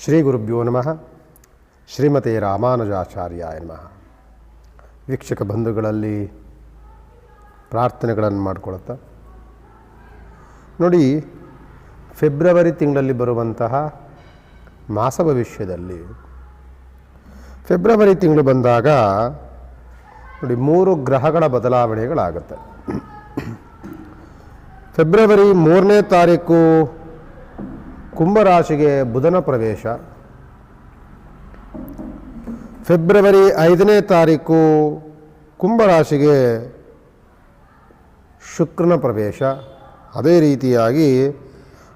ಶ್ರೀ ಗುರುಭ್ಯೋ ನಮಃ. ಶ್ರೀಮತಿ ರಾಮಾನುಜಾಚಾರ್ಯಾಯ ನಮಃ. ವೀಕ್ಷಕ ಬಂಧುಗಳಲ್ಲಿ ಪ್ರಾರ್ಥನೆಗಳನ್ನು ಮಾಡಿಕೊಳ್ಳುತ್ತಾ ನೋಡಿ, ಫೆಬ್ರವರಿ ತಿಂಗಳಲ್ಲಿ ಬರುವಂತಹ ಮಾಸ ಭವಿಷ್ಯದಲ್ಲಿ ಫೆಬ್ರವರಿ ತಿಂಗಳು ಬಂದಾಗ ನೋಡಿ 3 ಗ್ರಹಗಳ ಬದಲಾವಣೆಗಳಾಗುತ್ತೆ. ಫೆಬ್ರವರಿ 3ನೇ ತಾರೀಕು ಕುಂಭರಾಶಿಗೆ ಬುಧನ ಪ್ರವೇಶ, ಫೆಬ್ರವರಿ 5ನೇ ತಾರೀಕು ಕುಂಭರಾಶಿಗೆ ಶುಕ್ರನ ಪ್ರವೇಶ, ಅದೇ ರೀತಿಯಾಗಿ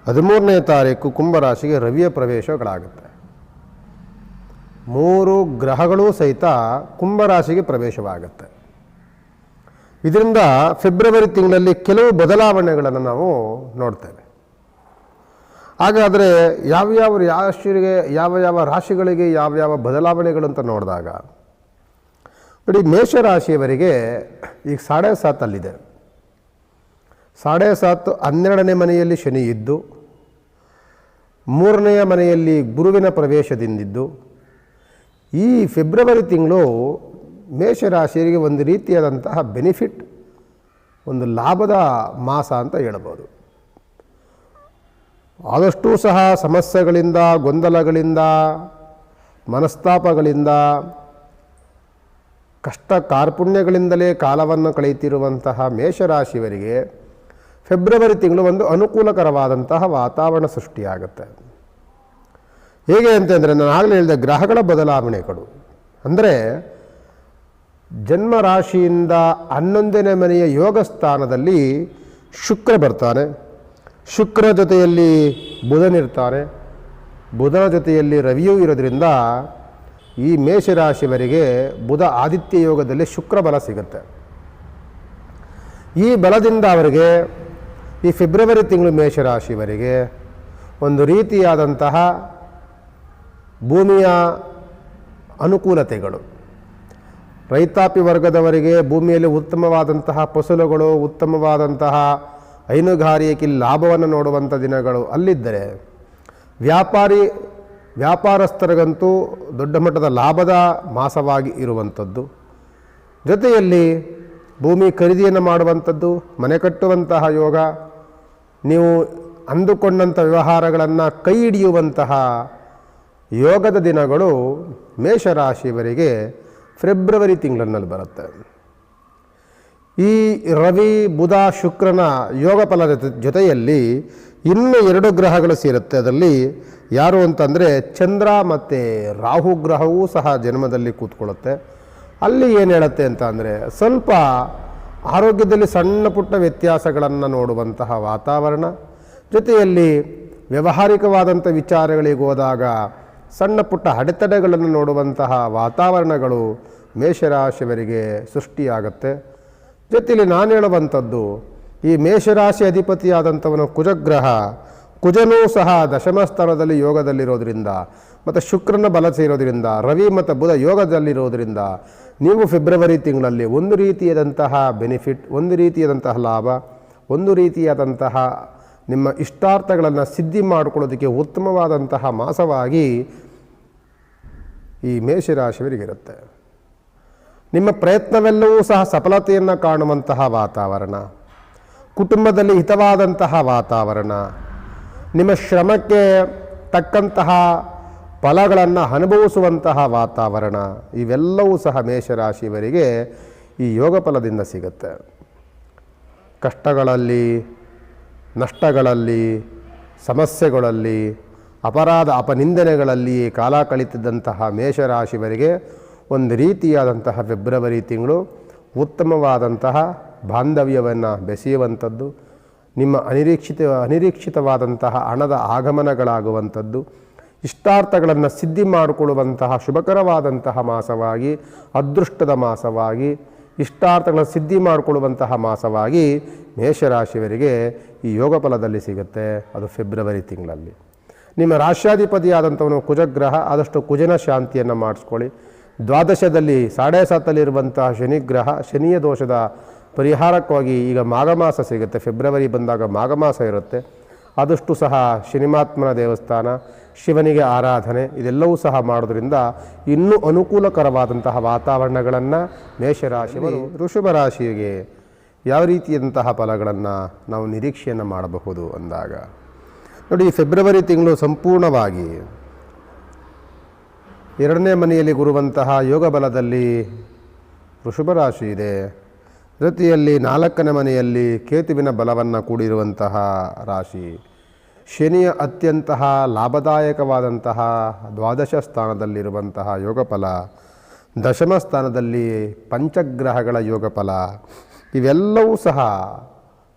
13ನೇ ತಾರೀಕು ಕುಂಭರಾಶಿಗೆ ರವಿಯ ಪ್ರವೇಶಗಳಾಗುತ್ತೆ. 3 ಗ್ರಹಗಳೂ ಸಹಿತ ಕುಂಭರಾಶಿಗೆ ಪ್ರವೇಶವಾಗುತ್ತೆ. ಇದರಿಂದ ಫೆಬ್ರವರಿ ತಿಂಗಳಲ್ಲಿ ಕೆಲವು ಬದಲಾವಣೆಗಳನ್ನು ನಾವು ನೋಡ್ತೇವೆ. ಹಾಗಾದರೆ ಯಾವ ರಾಶಿಗಳಿಗೆ ಯಾವ ಬದಲಾವಣೆಗಳು ಅಂತ ನೋಡಿದಾಗ ನೋಡಿ, ಮೇಷರಾಶಿಯವರಿಗೆ ಈಗ 7.5 7.5 12ನೇ ಮನೆಯಲ್ಲಿ ಶನಿ ಇದ್ದು, 3ನೆಯ ಮನೆಯಲ್ಲಿ ಗುರುವಿನ ಪ್ರವೇಶದಿಂದಿದ್ದು, ಈ ಫೆಬ್ರವರಿ ತಿಂಗಳು ಮೇಷರಾಶಿಯರಿಗೆ ಒಂದು ರೀತಿಯಾದಂತಹ ಬೆನಿಫಿಟ್, ಒಂದು ಲಾಭದ ಮಾಸ ಅಂತ ಹೇಳ್ಬೋದು. ಆದಷ್ಟು ಸಹ ಸಮಸ್ಯೆಗಳಿಂದ, ಗೊಂದಲಗಳಿಂದ, ಮನಸ್ತಾಪಗಳಿಂದ, ಕಷ್ಟ ಕಾರ್ಪಣ್ಯಗಳಿಂದಲೇ ಕಾಲವನ್ನು ಕಳೆಯುತ್ತಿರುವಂತಹ ಮೇಷರಾಶಿಯವರಿಗೆ ಫೆಬ್ರವರಿ ತಿಂಗಳು ಒಂದು ಅನುಕೂಲಕರವಾದಂತಹ ವಾತಾವರಣ ಸೃಷ್ಟಿಯಾಗುತ್ತೆ. ಹೇಗೆ ಅಂತಂದರೆ, ನಾನು ಆಗಲೇ ಹೇಳಿದೆ, ಗ್ರಹಗಳ ಬದಲಾವಣೆಗಳು ಅಂದರೆ ಜನ್ಮ ರಾಶಿಯಿಂದ 11ನೇ ಮನೆಯ ಯೋಗ ಸ್ಥಾನದಲ್ಲಿ ಶುಕ್ರ ಬರ್ತಾನೆ, ಶುಕ್ರ ಜೊತೆಯಲ್ಲಿ ಬುಧನಿರ್ತಾನೆ, ಬುಧನ ಜೊತೆಯಲ್ಲಿ ರವಿಯೂ ಇರೋದ್ರಿಂದ ಈ ಮೇಷರಾಶಿಯವರಿಗೆ ಬುಧ ಆದಿತ್ಯ ಯೋಗದಲ್ಲಿ ಶುಕ್ರ ಬಲ ಸಿಗುತ್ತೆ. ಈ ಬಲದಿಂದ ಅವರಿಗೆ ಈ ಫೆಬ್ರವರಿ ತಿಂಗಳು ಮೇಷರಾಶಿಯವರಿಗೆ ಒಂದು ರೀತಿಯಾದಂತಹ ಭೂಮಿಯ ಅನುಕೂಲತೆಗಳು, ರೈತಾಪಿ ವರ್ಗದವರಿಗೆ ಭೂಮಿಯಲ್ಲಿ ಉತ್ತಮವಾದಂತಹ ಫಸಲುಗಳು, ಉತ್ತಮವಾದಂತಹ ಹೈನುಗಾರಿಕೆ ಲಾಭವನ್ನು ನೋಡುವಂಥ ದಿನಗಳು ಅಲ್ಲಿದ್ದರೆ, ವ್ಯಾಪಾರಸ್ಥರಿಗಂತೂ ದೊಡ್ಡ ಮಟ್ಟದ ಲಾಭದ ಮಾಸವಾಗಿ ಇರುವಂಥದ್ದು. ಜೊತೆಯಲ್ಲಿ ಭೂಮಿ ಖರೀದಿಯನ್ನು ಮಾಡುವಂಥದ್ದು, ಮನೆ ಕಟ್ಟುವಂತಹ ಯೋಗ, ನೀವು ಅಂದುಕೊಂಡಂಥ ವ್ಯವಹಾರಗಳನ್ನು ಕೈ ಹಿಡಿಯುವಂತಹ ಯೋಗದ ದಿನಗಳು ಮೇಷರಾಶಿಯವರಿಗೆ ಫೆಬ್ರವರಿ ತಿಂಗಳಲ್ಲಿ ಬರುತ್ತೆ. ಈ ರವಿ ಬುಧ ಶುಕ್ರನ ಯೋಗ ಫಲದ ಜೊತೆಯಲ್ಲಿ ಇನ್ನೂ 2 ಗ್ರಹಗಳು ಸೇರುತ್ತೆ. ಅದರಲ್ಲಿ ಯಾರು ಅಂತಂದರೆ ಚಂದ್ರ ಮತ್ತು ರಾಹು ಗ್ರಹವೂ ಸಹ ಜನ್ಮದಲ್ಲಿ ಕೂತ್ಕೊಳ್ಳುತ್ತೆ. ಅಲ್ಲಿ ಏನು ಹೇಳುತ್ತೆ ಅಂತ ಅಂದರೆ, ಸ್ವಲ್ಪ ಆರೋಗ್ಯದಲ್ಲಿ ಸಣ್ಣ ಪುಟ್ಟ ವ್ಯತ್ಯಾಸಗಳನ್ನು ನೋಡುವಂತಹ ವಾತಾವರಣ, ಜೊತೆಯಲ್ಲಿ ವ್ಯಾವಹಾರಿಕವಾದಂಥ ವಿಚಾರಗಳಿಗೆ ಹೋದಾಗ ಸಣ್ಣ ಪುಟ್ಟ ಅಡೆತಡೆಗಳನ್ನು ನೋಡುವಂತಹ ವಾತಾವರಣಗಳು ಮೇಷರಾಶಿಯವರಿಗೆ ಸೃಷ್ಟಿಯಾಗುತ್ತೆ. ಜೊತೆಯಲ್ಲಿ ನಾನು ಹೇಳುವಂಥದ್ದು, ಈ ಮೇಷರಾಶಿ ಅಧಿಪತಿಯಾದಂಥವನು ಕುಜಗ್ರಹ, ಕುಜನೂ ಸಹ ದಶಮ ಸ್ಥಾನದಲ್ಲಿ ಯೋಗದಲ್ಲಿರೋದ್ರಿಂದ ಮತ್ತು ಶುಕ್ರನ ಬಲ ಸೇರೋದ್ರಿಂದ, ರವಿ ಮತ್ತು ಬುಧ ಯೋಗದಲ್ಲಿರೋದ್ರಿಂದ ನೀವು ಫೆಬ್ರವರಿ ತಿಂಗಳಲ್ಲಿ ಒಂದು ರೀತಿಯಾದಂತಹ ಬೆನಿಫಿಟ್, ಒಂದು ರೀತಿಯಾದಂತಹ ಲಾಭ, ಒಂದು ರೀತಿಯಾದಂತಹ ನಿಮ್ಮ ಇಷ್ಟಾರ್ಥಗಳನ್ನು ಸಿದ್ಧಿ ಮಾಡಿಕೊಳ್ಳೋದಕ್ಕೆ ಉತ್ತಮವಾದಂತಹ ಮಾಸವಾಗಿ ಈ ಮೇಷರಾಶಿಯವರಿಗಿರುತ್ತೆ. ನಿಮ್ಮ ಪ್ರಯತ್ನವೆಲ್ಲವೂ ಸಹ ಸಫಲತೆಯನ್ನು ಕಾಣುವಂತಹ ವಾತಾವರಣ, ಕುಟುಂಬದಲ್ಲಿ ಹಿತವಾದಂತಹ ವಾತಾವರಣ, ನಿಮ್ಮ ಶ್ರಮಕ್ಕೆ ತಕ್ಕಂತಹ ಫಲಗಳನ್ನು ಅನುಭವಿಸುವಂತಹ ವಾತಾವರಣ, ಇವೆಲ್ಲವೂ ಸಹ ಮೇಷರಾಶಿಯವರಿಗೆ ಈ ಯೋಗ ಫಲದಿಂದ ಸಿಗುತ್ತೆ. ಕಷ್ಟಗಳಲ್ಲಿ, ನಷ್ಟಗಳಲ್ಲಿ, ಸಮಸ್ಯೆಗಳಲ್ಲಿ, ಅಪನಿಂದನೆಗಳಲ್ಲಿ ಕಾಲ ಕಳೀತಿದ್ದಂತಹ ಮೇಷರಾಶಿಯವರಿಗೆ ಒಂದು ರೀತಿಯಾದಂತಹ ಫೆಬ್ರವರಿ ತಿಂಗಳು ಉತ್ತಮವಾದಂತಹ ಬಾಂಧವ್ಯವನ್ನು ಬೆಸೆಯುವಂಥದ್ದು, ನಿಮ್ಮ ಅನಿರೀಕ್ಷಿತವಾದಂತಹ ಹಣದ ಆಗಮನಗಳಾಗುವಂಥದ್ದು, ಇಷ್ಟಾರ್ಥಗಳನ್ನು ಸಿದ್ಧಿ ಮಾಡಿಕೊಳ್ಳುವಂತಹ ಶುಭಕರವಾದಂತಹ ಮಾಸವಾಗಿ, ಅದೃಷ್ಟದ ಮಾಸವಾಗಿ, ಇಷ್ಟಾರ್ಥಗಳನ್ನು ಸಿದ್ಧಿ ಮಾಡಿಕೊಳ್ಳುವಂತಹ ಮಾಸವಾಗಿ ಮೇಷರಾಶಿಯವರಿಗೆ ಈ ಯೋಗ ಫಲದಲ್ಲಿ ಸಿಗುತ್ತೆ. ಅದು ಫೆಬ್ರವರಿ ತಿಂಗಳಲ್ಲಿ. ನಿಮ್ಮ ರಾಶ್ಯಾಧಿಪತಿಯಾದಂಥವನು ಕುಜಗ್ರಹ, ಆದಷ್ಟು ಕುಜನ ಶಾಂತಿಯನ್ನು ಮಾಡಿಸ್ಕೊಳ್ಳಿ. ದ್ವಾದಶದಲ್ಲಿ 7.5 ಶನಿಗ್ರಹ, ಶನಿಯ ದೋಷದ ಪರಿಹಾರಕ್ಕಾಗಿ ಈಗ ಮಾಘಮಾಸ ಸಿಗುತ್ತೆ. ಫೆಬ್ರವರಿ ಬಂದಾಗ ಮಾಘಮಾಸ ಇರುತ್ತೆ. ಆದಷ್ಟು ಸಹ ಶನಿಮಾತ್ಮನ ದೇವಸ್ಥಾನ, ಶಿವನಿಗೆ ಆರಾಧನೆ ಇದೆಲ್ಲವೂ ಸಹ ಮಾಡೋದ್ರಿಂದ ಇನ್ನೂ ಅನುಕೂಲಕರವಾದಂತಹ ವಾತಾವರಣಗಳನ್ನು ಮೇಷರಾಶಿಯವರು ವೃಷಭ ರಾಶಿಗೆ ಯಾವ ರೀತಿಯಾದಂತಹ ಫಲಗಳನ್ನು ನಾವು ನಿರೀಕ್ಷೆಯನ್ನು ಮಾಡಬಹುದು ಅಂದಾಗ ನೋಡಿ, ಫೆಬ್ರವರಿ ತಿಂಗಳು ಸಂಪೂರ್ಣವಾಗಿ 2ನೇ ಮನೆಯಲ್ಲಿ ಗುರುವಂತಹ ಯೋಗ ಬಲದಲ್ಲಿ ವೃಷಭ ರಾಶಿ ಇದೆ. ಜೊತೆಯಲ್ಲಿ 4ನೇ ಮನೆಯಲ್ಲಿ ಕೇತುವಿನ ಬಲವನ್ನು ಕೂಡಿರುವಂತಹ ರಾಶಿ. ಶನಿಯ ಅತ್ಯಂತ ಲಾಭದಾಯಕವಾದಂತಹ ದ್ವಾದಶ ಸ್ಥಾನದಲ್ಲಿರುವಂತಹ ಯೋಗ ಫಲ, ದಶಮ ಸ್ಥಾನದಲ್ಲಿ ಪಂಚಗ್ರಹಗಳ ಯೋಗ ಫಲ, ಇವೆಲ್ಲವೂ ಸಹ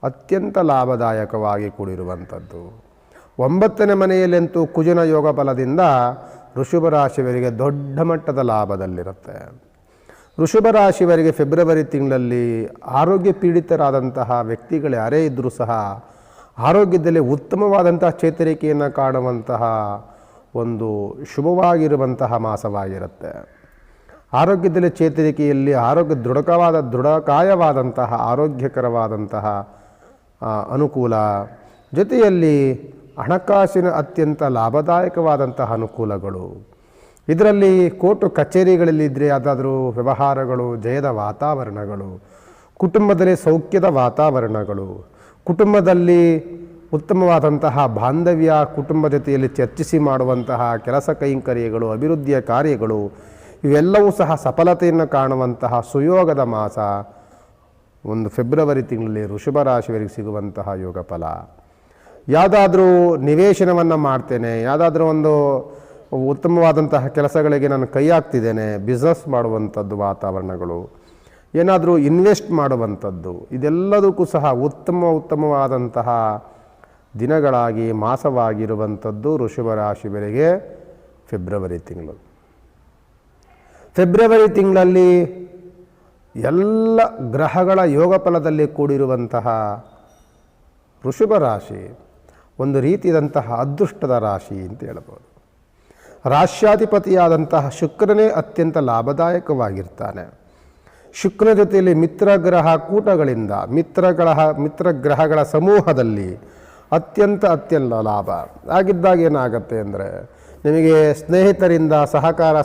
ಅತ್ಯಂತ ಲಾಭದಾಯಕವಾಗಿ ಕೂಡಿರುವಂಥದ್ದು. 9ನೇ ಮನೆಯಲ್ಲಂತೂ ಕುಜನ ಯೋಗ ಫಲದಿಂದ ವೃಷಭ ರಾಶಿಯವರಿಗೆ ದೊಡ್ಡ ಮಟ್ಟದ ಲಾಭದಲ್ಲಿರುತ್ತೆ. ವೃಷಭ ರಾಶಿಯವರಿಗೆ ಫೆಬ್ರವರಿ ತಿಂಗಳಲ್ಲಿ ಆರೋಗ್ಯ ಪೀಡಿತರಾದಂತಹ ವ್ಯಕ್ತಿಗಳು ಯಾರೇ ಇದ್ದರೂ ಸಹ ಆರೋಗ್ಯದಲ್ಲಿ ಉತ್ತಮವಾದಂತಹ ಚೇತರಿಕೆಯನ್ನು ಕಾಣುವಂತಹ ಒಂದು ಶುಭವಾಗಿರುವಂತಹ ಮಾಸವಾಗಿರುತ್ತೆ. ಆರೋಗ್ಯದಲ್ಲಿ ಚೇತರಿಕೆಯಲ್ಲಿ ದೃಢಕಾಯವಾದಂತಹ ಆರೋಗ್ಯಕರವಾದಂತಹ ಅನುಕೂಲ, ಜೊತೆಯಲ್ಲಿ ಹಣಕಾಸಿನ ಅತ್ಯಂತ ಲಾಭದಾಯಕವಾದಂತಹ ಅನುಕೂಲಗಳು. ಇದರಲ್ಲಿ ಕೋರ್ಟು ಕಚೇರಿಗಳಲ್ಲಿದ್ದರೆ ಯಾವುದಾದ್ರೂ ವ್ಯವಹಾರಗಳು, ಜಯದ ವಾತಾವರಣಗಳು, ಕುಟುಂಬದಲ್ಲಿ ಸೌಖ್ಯದ ವಾತಾವರಣಗಳು, ಕುಟುಂಬದಲ್ಲಿ ಉತ್ತಮವಾದಂತಹ ಬಾಂಧವ್ಯ, ಕುಟುಂಬ ಜೊತೆಯಲ್ಲಿ ಚರ್ಚಿಸಿ ಮಾಡುವಂತಹ ಕೆಲಸ ಕೈಂಕರ್ಯಗಳು, ಅಭಿವೃದ್ಧಿಯ ಕಾರ್ಯಗಳು ಇವೆಲ್ಲವೂ ಸಹ ಸಫಲತೆಯನ್ನು ಕಾಣುವಂತಹ ಸುಯೋಗದ ಮಾಸ ಒಂದು ಫೆಬ್ರವರಿ ತಿಂಗಳಲ್ಲಿ ವೃಷಭ ರಾಶಿಯವರಿಗೆ ಸಿಗುವಂತಹ ಯೋಗ ಫಲ. ಯಾವುದಾದ್ರೂ ನಿವೇಶನವನ್ನು ಮಾಡ್ತೇನೆ, ಯಾವುದಾದ್ರೂ ಒಂದು ಉತ್ತಮವಾದಂತಹ ಕೆಲಸಗಳಿಗೆ ನಾನು ಕೈ ಹಾಕ್ತಿದ್ದೇನೆ, ಬಿಸ್ನೆಸ್ ಮಾಡುವಂಥದ್ದು ವಾತಾವರಣಗಳು, ಏನಾದರೂ ಇನ್ವೆಸ್ಟ್ ಮಾಡುವಂಥದ್ದು, ಇದೆಲ್ಲದಕ್ಕೂ ಸಹ ಉತ್ತಮವಾದಂತಹ ದಿನಗಳಾಗಿ ಮಾಸವಾಗಿರುವಂಥದ್ದು ವೃಷಭ ರಾಶಿಯವರಿಗೆ ಫೆಬ್ರವರಿ ತಿಂಗಳು. ಫೆಬ್ರವರಿ ತಿಂಗಳಲ್ಲಿ ಎಲ್ಲ ಗ್ರಹಗಳ ಯೋಗ ಫಲದಲ್ಲಿ ಕೂಡಿರುವಂತಹ ವೃಷಭ ರಾಶಿ ಒಂದು ರೀತಿಯಾದಂತಹ ಅದೃಷ್ಟದ ರಾಶಿ ಅಂತ ಹೇಳ್ಬೋದು. ರಾಶ್ಯಾಧಿಪತಿಯಾದಂತಹ ಶುಕ್ರನೇ ಅತ್ಯಂತ ಲಾಭದಾಯಕವಾಗಿರ್ತಾನೆ. ಶುಕ್ರನ ಜೊತೆಯಲ್ಲಿ ಮಿತ್ರಗ್ರಹ ಕೂಟಗಳಿಂದ ಮಿತ್ರಗ್ರಹಗಳ ಸಮೂಹದಲ್ಲಿ ಅತ್ಯಂತ ಲಾಭ ಆಗಿದ್ದಾಗ ಏನಾಗುತ್ತೆ ಅಂದರೆ ನಿಮಗೆ ಸ್ನೇಹಿತರಿಂದ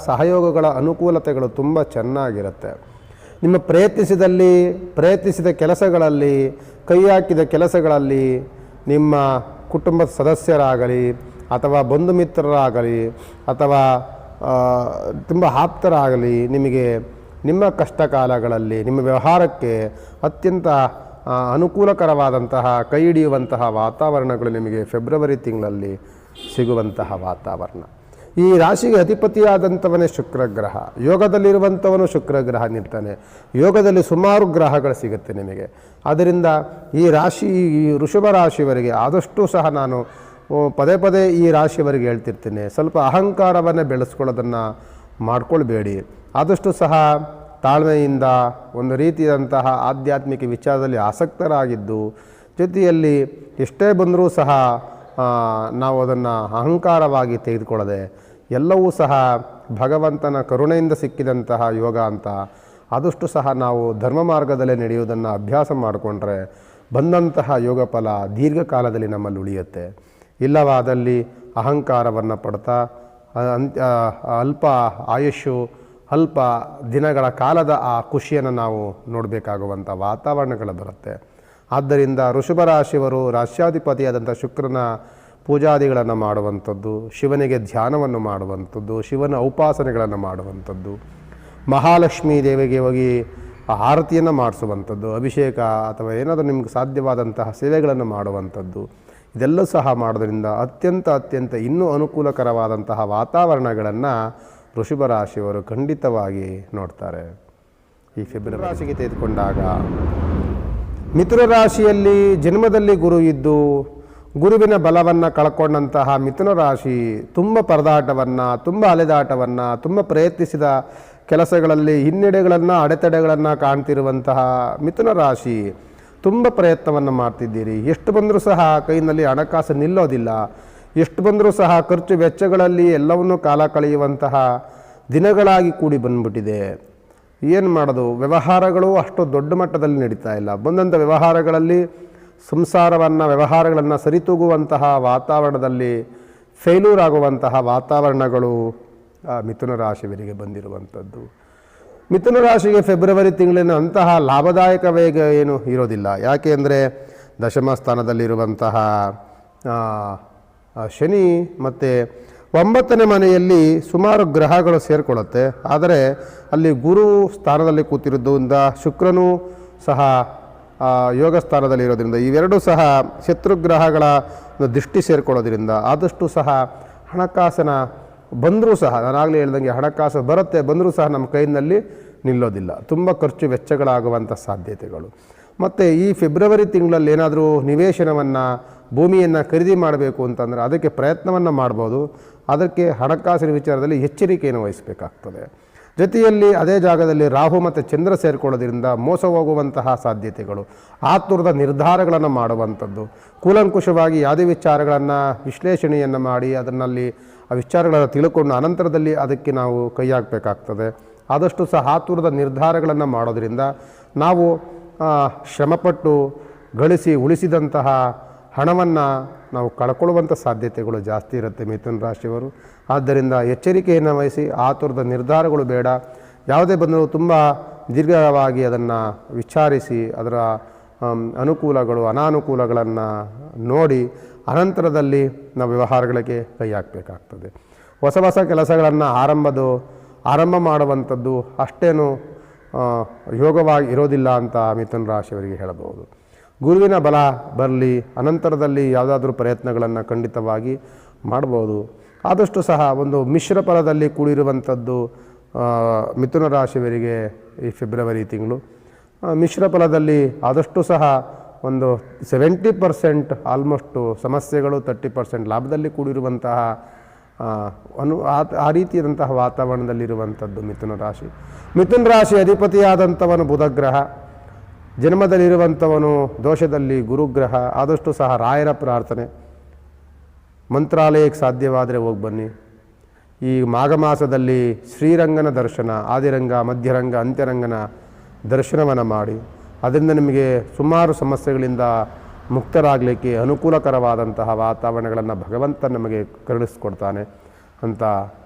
ಸಹಯೋಗಗಳ ಅನುಕೂಲತೆಗಳು ತುಂಬ ಚೆನ್ನಾಗಿರುತ್ತೆ. ನಿಮ್ಮ ಪ್ರಯತ್ನಿಸಿದ ಕೆಲಸಗಳಲ್ಲಿ, ಕೈ ಹಾಕಿದ ಕೆಲಸಗಳಲ್ಲಿ ನಿಮ್ಮ ಕುಟುಂಬದ ಸದಸ್ಯರಾಗಲಿ ಅಥವಾ ಬಂಧು ಮಿತ್ರರಾಗಲಿ ಅಥವಾ ತುಂಬ ಆಪ್ತರಾಗಲಿ ನಿಮಗೆ ನಿಮ್ಮ ಕಷ್ಟ ಕಾಲಗಳಲ್ಲಿ ನಿಮ್ಮ ವ್ಯವಹಾರಕ್ಕೆ ಅತ್ಯಂತ ಅನುಕೂಲಕರವಾದಂತಹ ಕೈ ಹಿಡಿಯುವಂತಹ ವಾತಾವರಣಗಳು ನಿಮಗೆ ಫೆಬ್ರವರಿ ತಿಂಗಳಲ್ಲಿ ಸಿಗುವಂತಹ ವಾತಾವರಣ. ಈ ರಾಶಿಗೆ ಅಧಿಪತಿಯಾದಂಥವನೇ ಶುಕ್ರಗ್ರಹ. ಯೋಗದಲ್ಲಿರುವಂಥವನು ಶುಕ್ರಗ್ರಹ ನಿಲ್ತಾನೆ. ಯೋಗದಲ್ಲಿ ಸುಮಾರು ಗ್ರಹಗಳು ಸಿಗುತ್ತೆ ನಿಮಗೆ. ಆದ್ದರಿಂದ ಈ ವೃಷಭ ರಾಶಿಯವರಿಗೆ ಆದಷ್ಟು ಸಹ ನಾನು ಪದೇ ಈ ರಾಶಿಯವರಿಗೆ ಹೇಳ್ತಿರ್ತೀನಿ, ಸ್ವಲ್ಪ ಅಹಂಕಾರವನ್ನು ಬೆಳೆಸ್ಕೊಳ್ಳೋದನ್ನು ಮಾಡ್ಕೊಳ್ಬೇಡಿ. ಆದಷ್ಟು ಸಹ ತಾಳ್ಮೆಯಿಂದ ಒಂದು ರೀತಿಯಾದಂತಹ ಆಧ್ಯಾತ್ಮಿಕ ವಿಚಾರದಲ್ಲಿ ಆಸಕ್ತರಾಗಿದ್ದು, ಜೊತೆಯಲ್ಲಿ ಎಷ್ಟೇ ಬಂದರೂ ಸಹ ನಾವು ಅದನ್ನು ಅಹಂಕಾರವಾಗಿ ತೆಗೆದುಕೊಳ್ಳದೆ ಎಲ್ಲವೂ ಸಹ ಭಗವಂತನ ಕರುಣೆಯಿಂದ ಸಿಕ್ಕಿದಂತಹ ಯೋಗ ಅಂತ ಆದಷ್ಟು ಸಹ ನಾವು ಧರ್ಮ ಮಾರ್ಗದಲ್ಲೇ ನಡೆಯುವುದನ್ನು ಅಭ್ಯಾಸ ಮಾಡಿಕೊಂಡ್ರೆ ಬಂದಂತಹ ಯೋಗ ಫಲ ದೀರ್ಘಕಾಲದಲ್ಲಿ ನಮ್ಮಲ್ಲಿ ಉಳಿಯುತ್ತೆ. ಇಲ್ಲವಾದಲ್ಲಿ ಅಹಂಕಾರವನ್ನು ಪಡ್ತಾ ಅಲ್ಪ ಆಯುಷ್ಯು, ಅಲ್ಪ ದಿನಗಳ ಕಾಲದ ಆ ಖುಷಿಯನ್ನು ನಾವು ನೋಡಬೇಕಾಗುವಂಥ ವಾತಾವರಣಗಳು ಬರುತ್ತೆ. ಆದ್ದರಿಂದ ವೃಷಭ ರಾಶಿಯವರು ರಾಶ್ಯಾಧಿಪತಿಯಾದಂಥ ಶುಕ್ರನ ಪೂಜಾದಿಗಳನ್ನು ಮಾಡುವಂಥದ್ದು, ಶಿವನಿಗೆ ಧ್ಯಾನವನ್ನು ಮಾಡುವಂಥದ್ದು, ಶಿವನ ಉಪಾಸನೆಗಳನ್ನು ಮಾಡುವಂಥದ್ದು, ಮಹಾಲಕ್ಷ್ಮೀ ದೇವಿಗೆ ಹೋಗಿ ಆರತಿಯನ್ನು ಮಾಡಿಸುವಂಥದ್ದು, ಅಭಿಷೇಕ ಅಥವಾ ಏನಾದರೂ ನಿಮ್ಗೆ ಸಾಧ್ಯವಾದಂತಹ ಸೇವೆಗಳನ್ನು ಮಾಡುವಂಥದ್ದು, ಇದೆಲ್ಲ ಸಹ ಮಾಡೋದ್ರಿಂದ ಅತ್ಯಂತ ಇನ್ನೂ ಅನುಕೂಲಕರವಾದಂತಹ ವಾತಾವರಣಗಳನ್ನು ವೃಷಭ ರಾಶಿಯವರು ಖಂಡಿತವಾಗಿ ನೋಡ್ತಾರೆ. ಈ ಫೆಬ್ರವರಿ ರಾಶಿಗೆ ತೆಗೆದುಕೊಂಡಾಗ ಮಿಥುನ ರಾಶಿಯಲ್ಲಿ ಜನ್ಮದಲ್ಲಿ ಗುರು ಇದ್ದು ಗುರುವಿನ ಬಲವನ್ನು ಕಳ್ಕೊಂಡಂತಹ ಮಿಥುನ ರಾಶಿ ತುಂಬ ಪರದಾಟವನ್ನು, ತುಂಬ ಅಲೆದಾಟವನ್ನು, ತುಂಬ ಪ್ರಯತ್ನಿಸಿದ ಕೆಲಸಗಳಲ್ಲಿ ಹಿನ್ನಡೆಗಳನ್ನು, ಅಡೆತಡೆಗಳನ್ನು ಕಾಣ್ತಿರುವಂತಹ ಮಿಥುನ ರಾಶಿ ತುಂಬ ಪ್ರಯತ್ನವನ್ನು ಮಾಡ್ತಿದ್ದೀರಿ. ಎಷ್ಟು ಬಂದರೂ ಸಹ ಕೈನಲ್ಲಿ ಹಣಕಾಸು ನಿಲ್ಲೋದಿಲ್ಲ. ಎಷ್ಟು ಬಂದರೂ ಸಹ ಖರ್ಚು ವೆಚ್ಚಗಳಲ್ಲಿ ಎಲ್ಲವನ್ನೂ ಕಾಲ ಕಳೆಯುವಂತಹ ದಿನಗಳಾಗಿ ಕೂಡಿ ಬಂದ್ಬಿಟ್ಟಿದೆ. ಏನು ಮಾಡೋದು? ವ್ಯವಹಾರಗಳು ಅಷ್ಟು ದೊಡ್ಡ ಮಟ್ಟದಲ್ಲಿ ನಡೀತಾ ಇಲ್ಲ. ಬಂದಂಥ ವ್ಯವಹಾರಗಳಲ್ಲಿ ಸಂಸಾರವನ್ನು ವ್ಯವಹಾರಗಳನ್ನು ಸರಿತೂಗುವಂತಹ ವಾತಾವರಣದಲ್ಲಿ ಫೇಲ್ಯೂರ್ ಆಗುವಂತಹ ವಾತಾವರಣಗಳು ಮಿಥುನ ರಾಶಿಯವರಿಗೆ ಬಂದಿರುವಂಥದ್ದು. ಮಿಥುನ ರಾಶಿಗೆ ಫೆಬ್ರವರಿ ತಿಂಗಳಿನ ಅಂತಹ ಲಾಭದಾಯಕ ವೇಗ ಏನು ಇರೋದಿಲ್ಲ. ಯಾಕೆ ಅಂದರೆ ದಶಮ ಸ್ಥಾನದಲ್ಲಿರುವಂತಹ ಶನಿ ಮತ್ತು 9ನೇ ಮನೆಯಲ್ಲಿ ಸುಮಾರು ಗ್ರಹಗಳು ಸೇರಿಕೊಳ್ಳುತ್ತೆ. ಆದರೆ ಅಲ್ಲಿ ಗುರು ಸ್ಥಾನದಲ್ಲಿ ಕೂತಿರೋದ್ರಿಂದ ಶುಕ್ರನೂ ಸಹ ಯೋಗ ಸ್ಥಾನದಲ್ಲಿರೋದ್ರಿಂದ ಇವೆರಡೂ ಸಹ ಶತ್ರುಗ್ರಹಗಳ ದೃಷ್ಟಿ ಸೇರಿಕೊಳ್ಳೋದ್ರಿಂದ ಆದಷ್ಟು ಸಹ ಹಣಕಾಸಿನ ಬಂದರೂ ಸಹ ನಾನಾಗಲೇ ಹೇಳ್ದಂಗೆ ಹಣಕಾಸು ಬರುತ್ತೆ, ಬಂದರೂ ಸಹ ನಮ್ಮ ಕೈಯಲ್ಲಿ ನಿಲ್ಲೋದಿಲ್ಲ. ತುಂಬ ಖರ್ಚು ವೆಚ್ಚಗಳಾಗುವಂಥ ಸಾಧ್ಯತೆಗಳು. ಮತ್ತು ಈ ಫೆಬ್ರವರಿ ತಿಂಗಳಲ್ಲಿ ಏನಾದರೂ ನಿವೇಶನವನ್ನು ಭೂಮಿಯನ್ನು ಖರೀದಿ ಮಾಡಬೇಕು ಅಂತಂದರೆ ಅದಕ್ಕೆ ಪ್ರಯತ್ನವನ್ನು ಮಾಡ್ಬೋದು. ಅದಕ್ಕೆ ಹಣಕಾಸಿನ ವಿಚಾರದಲ್ಲಿ ಎಚ್ಚರಿಕೆಯನ್ನು ವಹಿಸಬೇಕಾಗ್ತದೆ. ಜೊತೆಯಲ್ಲಿ ಅದೇ ಜಾಗದಲ್ಲಿ ರಾಹು ಮತ್ತು ಚಂದ್ರ ಸೇರಿಕೊಳ್ಳೋದ್ರಿಂದ ಮೋಸ ಹೋಗುವಂತಹ ಸಾಧ್ಯತೆಗಳು, ಆತುರದ ನಿರ್ಧಾರಗಳನ್ನು ಮಾಡುವಂಥದ್ದು, ಕೂಲಂಕುಷವಾಗಿ ಯಾವುದೇ ವಿಚಾರಗಳನ್ನು ವಿಶ್ಲೇಷಣೆಯನ್ನು ಮಾಡಿ ಅದರಲ್ಲಿ ಆ ವಿಚಾರಗಳನ್ನು ತಿಳ್ಕೊಂಡು ಅನಂತರದಲ್ಲಿ ಅದಕ್ಕೆ ನಾವು ಕೈ ಹಾಕಬೇಕಾಗ್ತದೆ. ಆದಷ್ಟು ಸಹ ಆತುರದ ನಿರ್ಧಾರಗಳನ್ನು ಮಾಡೋದರಿಂದ ನಾವು ಶ್ರಮಪಟ್ಟು ಗಳಿಸಿ ಉಳಿಸಿದಂತಹ ಹಣವನ್ನು ನಾವು ಕಳ್ಕೊಳ್ಳುವಂಥ ಸಾಧ್ಯತೆಗಳು ಜಾಸ್ತಿ ಇರುತ್ತೆ ಮಿಥುನ ರಾಶಿಯವರು. ಆದ್ದರಿಂದ ಎಚ್ಚರಿಕೆಯನ್ನು ವಹಿಸಿ ಆತುರದ ನಿರ್ಧಾರಗಳು ಬೇಡ. ಯಾವುದೇ ಬಂದರೂ ತುಂಬ ದೀರ್ಘವಾಗಿ ಅದನ್ನು ವಿಚಾರಿಸಿ ಅದರ ಅನುಕೂಲಗಳು ಅನಾನುಕೂಲಗಳನ್ನು ನೋಡಿ ಅನಂತರದಲ್ಲಿ ನಾವು ವ್ಯವಹಾರಗಳಿಗೆ ಕೈ ಹಾಕಬೇಕಾಗ್ತದೆ. ಹೊಸ ಹೊಸ ಕೆಲಸಗಳನ್ನು ಆರಂಭ ಮಾಡುವಂಥದ್ದು ಅಷ್ಟೇನು ಯೋಗವಾಗಿ ಇರೋದಿಲ್ಲ ಅಂತ ಮಿಥುನ ರಾಶಿಯವರಿಗೆ ಹೇಳಬಹುದು. ಗುರುವಿನ ಬಲ ಬರಲಿ, ಅನಂತರದಲ್ಲಿ ಯಾವುದಾದ್ರೂ ಪ್ರಯತ್ನಗಳನ್ನು ಖಂಡಿತವಾಗಿ ಮಾಡ್ಬೋದು. ಆದಷ್ಟು ಸಹ ಒಂದು ಮಿಶ್ರ ಫಲದಲ್ಲಿ ಕೂಡಿರುವಂಥದ್ದು ಮಿಥುನ ರಾಶಿಯವರಿಗೆ ಈ ಫೆಬ್ರವರಿ ತಿಂಗಳು. ಮಿಶ್ರ ಫಲದಲ್ಲಿ ಆದಷ್ಟು ಸಹ ಒಂದು 70% ಆಲ್ಮೋಸ್ಟು ಸಮಸ್ಯೆಗಳು, 30% ಲಾಭದಲ್ಲಿ ಕೂಡಿರುವಂತಹ ಆ ರೀತಿಯಾದಂತಹ ವಾತಾವರಣದಲ್ಲಿರುವಂಥದ್ದು ಮಿಥುನ ರಾಶಿ. ಮಿಥುನ ರಾಶಿ ಅಧಿಪತಿಯಾದಂಥವನು ಬುಧಗ್ರಹ, ಜನ್ಮದಲ್ಲಿರುವಂಥವನು ದೋಷದಲ್ಲಿ ಗುರುಗ್ರಹ. ಆದಷ್ಟು ಸಹ ರಾಯರ ಪ್ರಾರ್ಥನೆ, ಮಂತ್ರಾಲಯಕ್ಕೆ ಸಾಧ್ಯವಾದರೆ ಹೋಗಿ ಬನ್ನಿ. ಈ ಮಾಘ ಮಾಸದಲ್ಲಿ ಶ್ರೀರಂಗನ ದರ್ಶನ, ಆದಿರಂಗ, ಮಧ್ಯರಂಗ, ಅಂತ್ಯರಂಗನ ದರ್ಶನವನ್ನು ಮಾಡಿ ಅದರಿಂದ ನಿಮಗೆ ಸುಮಾರು ಸಮಸ್ಯೆಗಳಿಂದ ಮುಕ್ತರಾಗಲಿಕ್ಕೆ ಅನುಕೂಲಕರವಾದಂತಹ ವಾತಾವರಣಗಳನ್ನು ಭಗವಂತ ನಮಗೆ ಕರುಣಿಸ್ಕೊಡ್ತಾನೆ ಅಂತ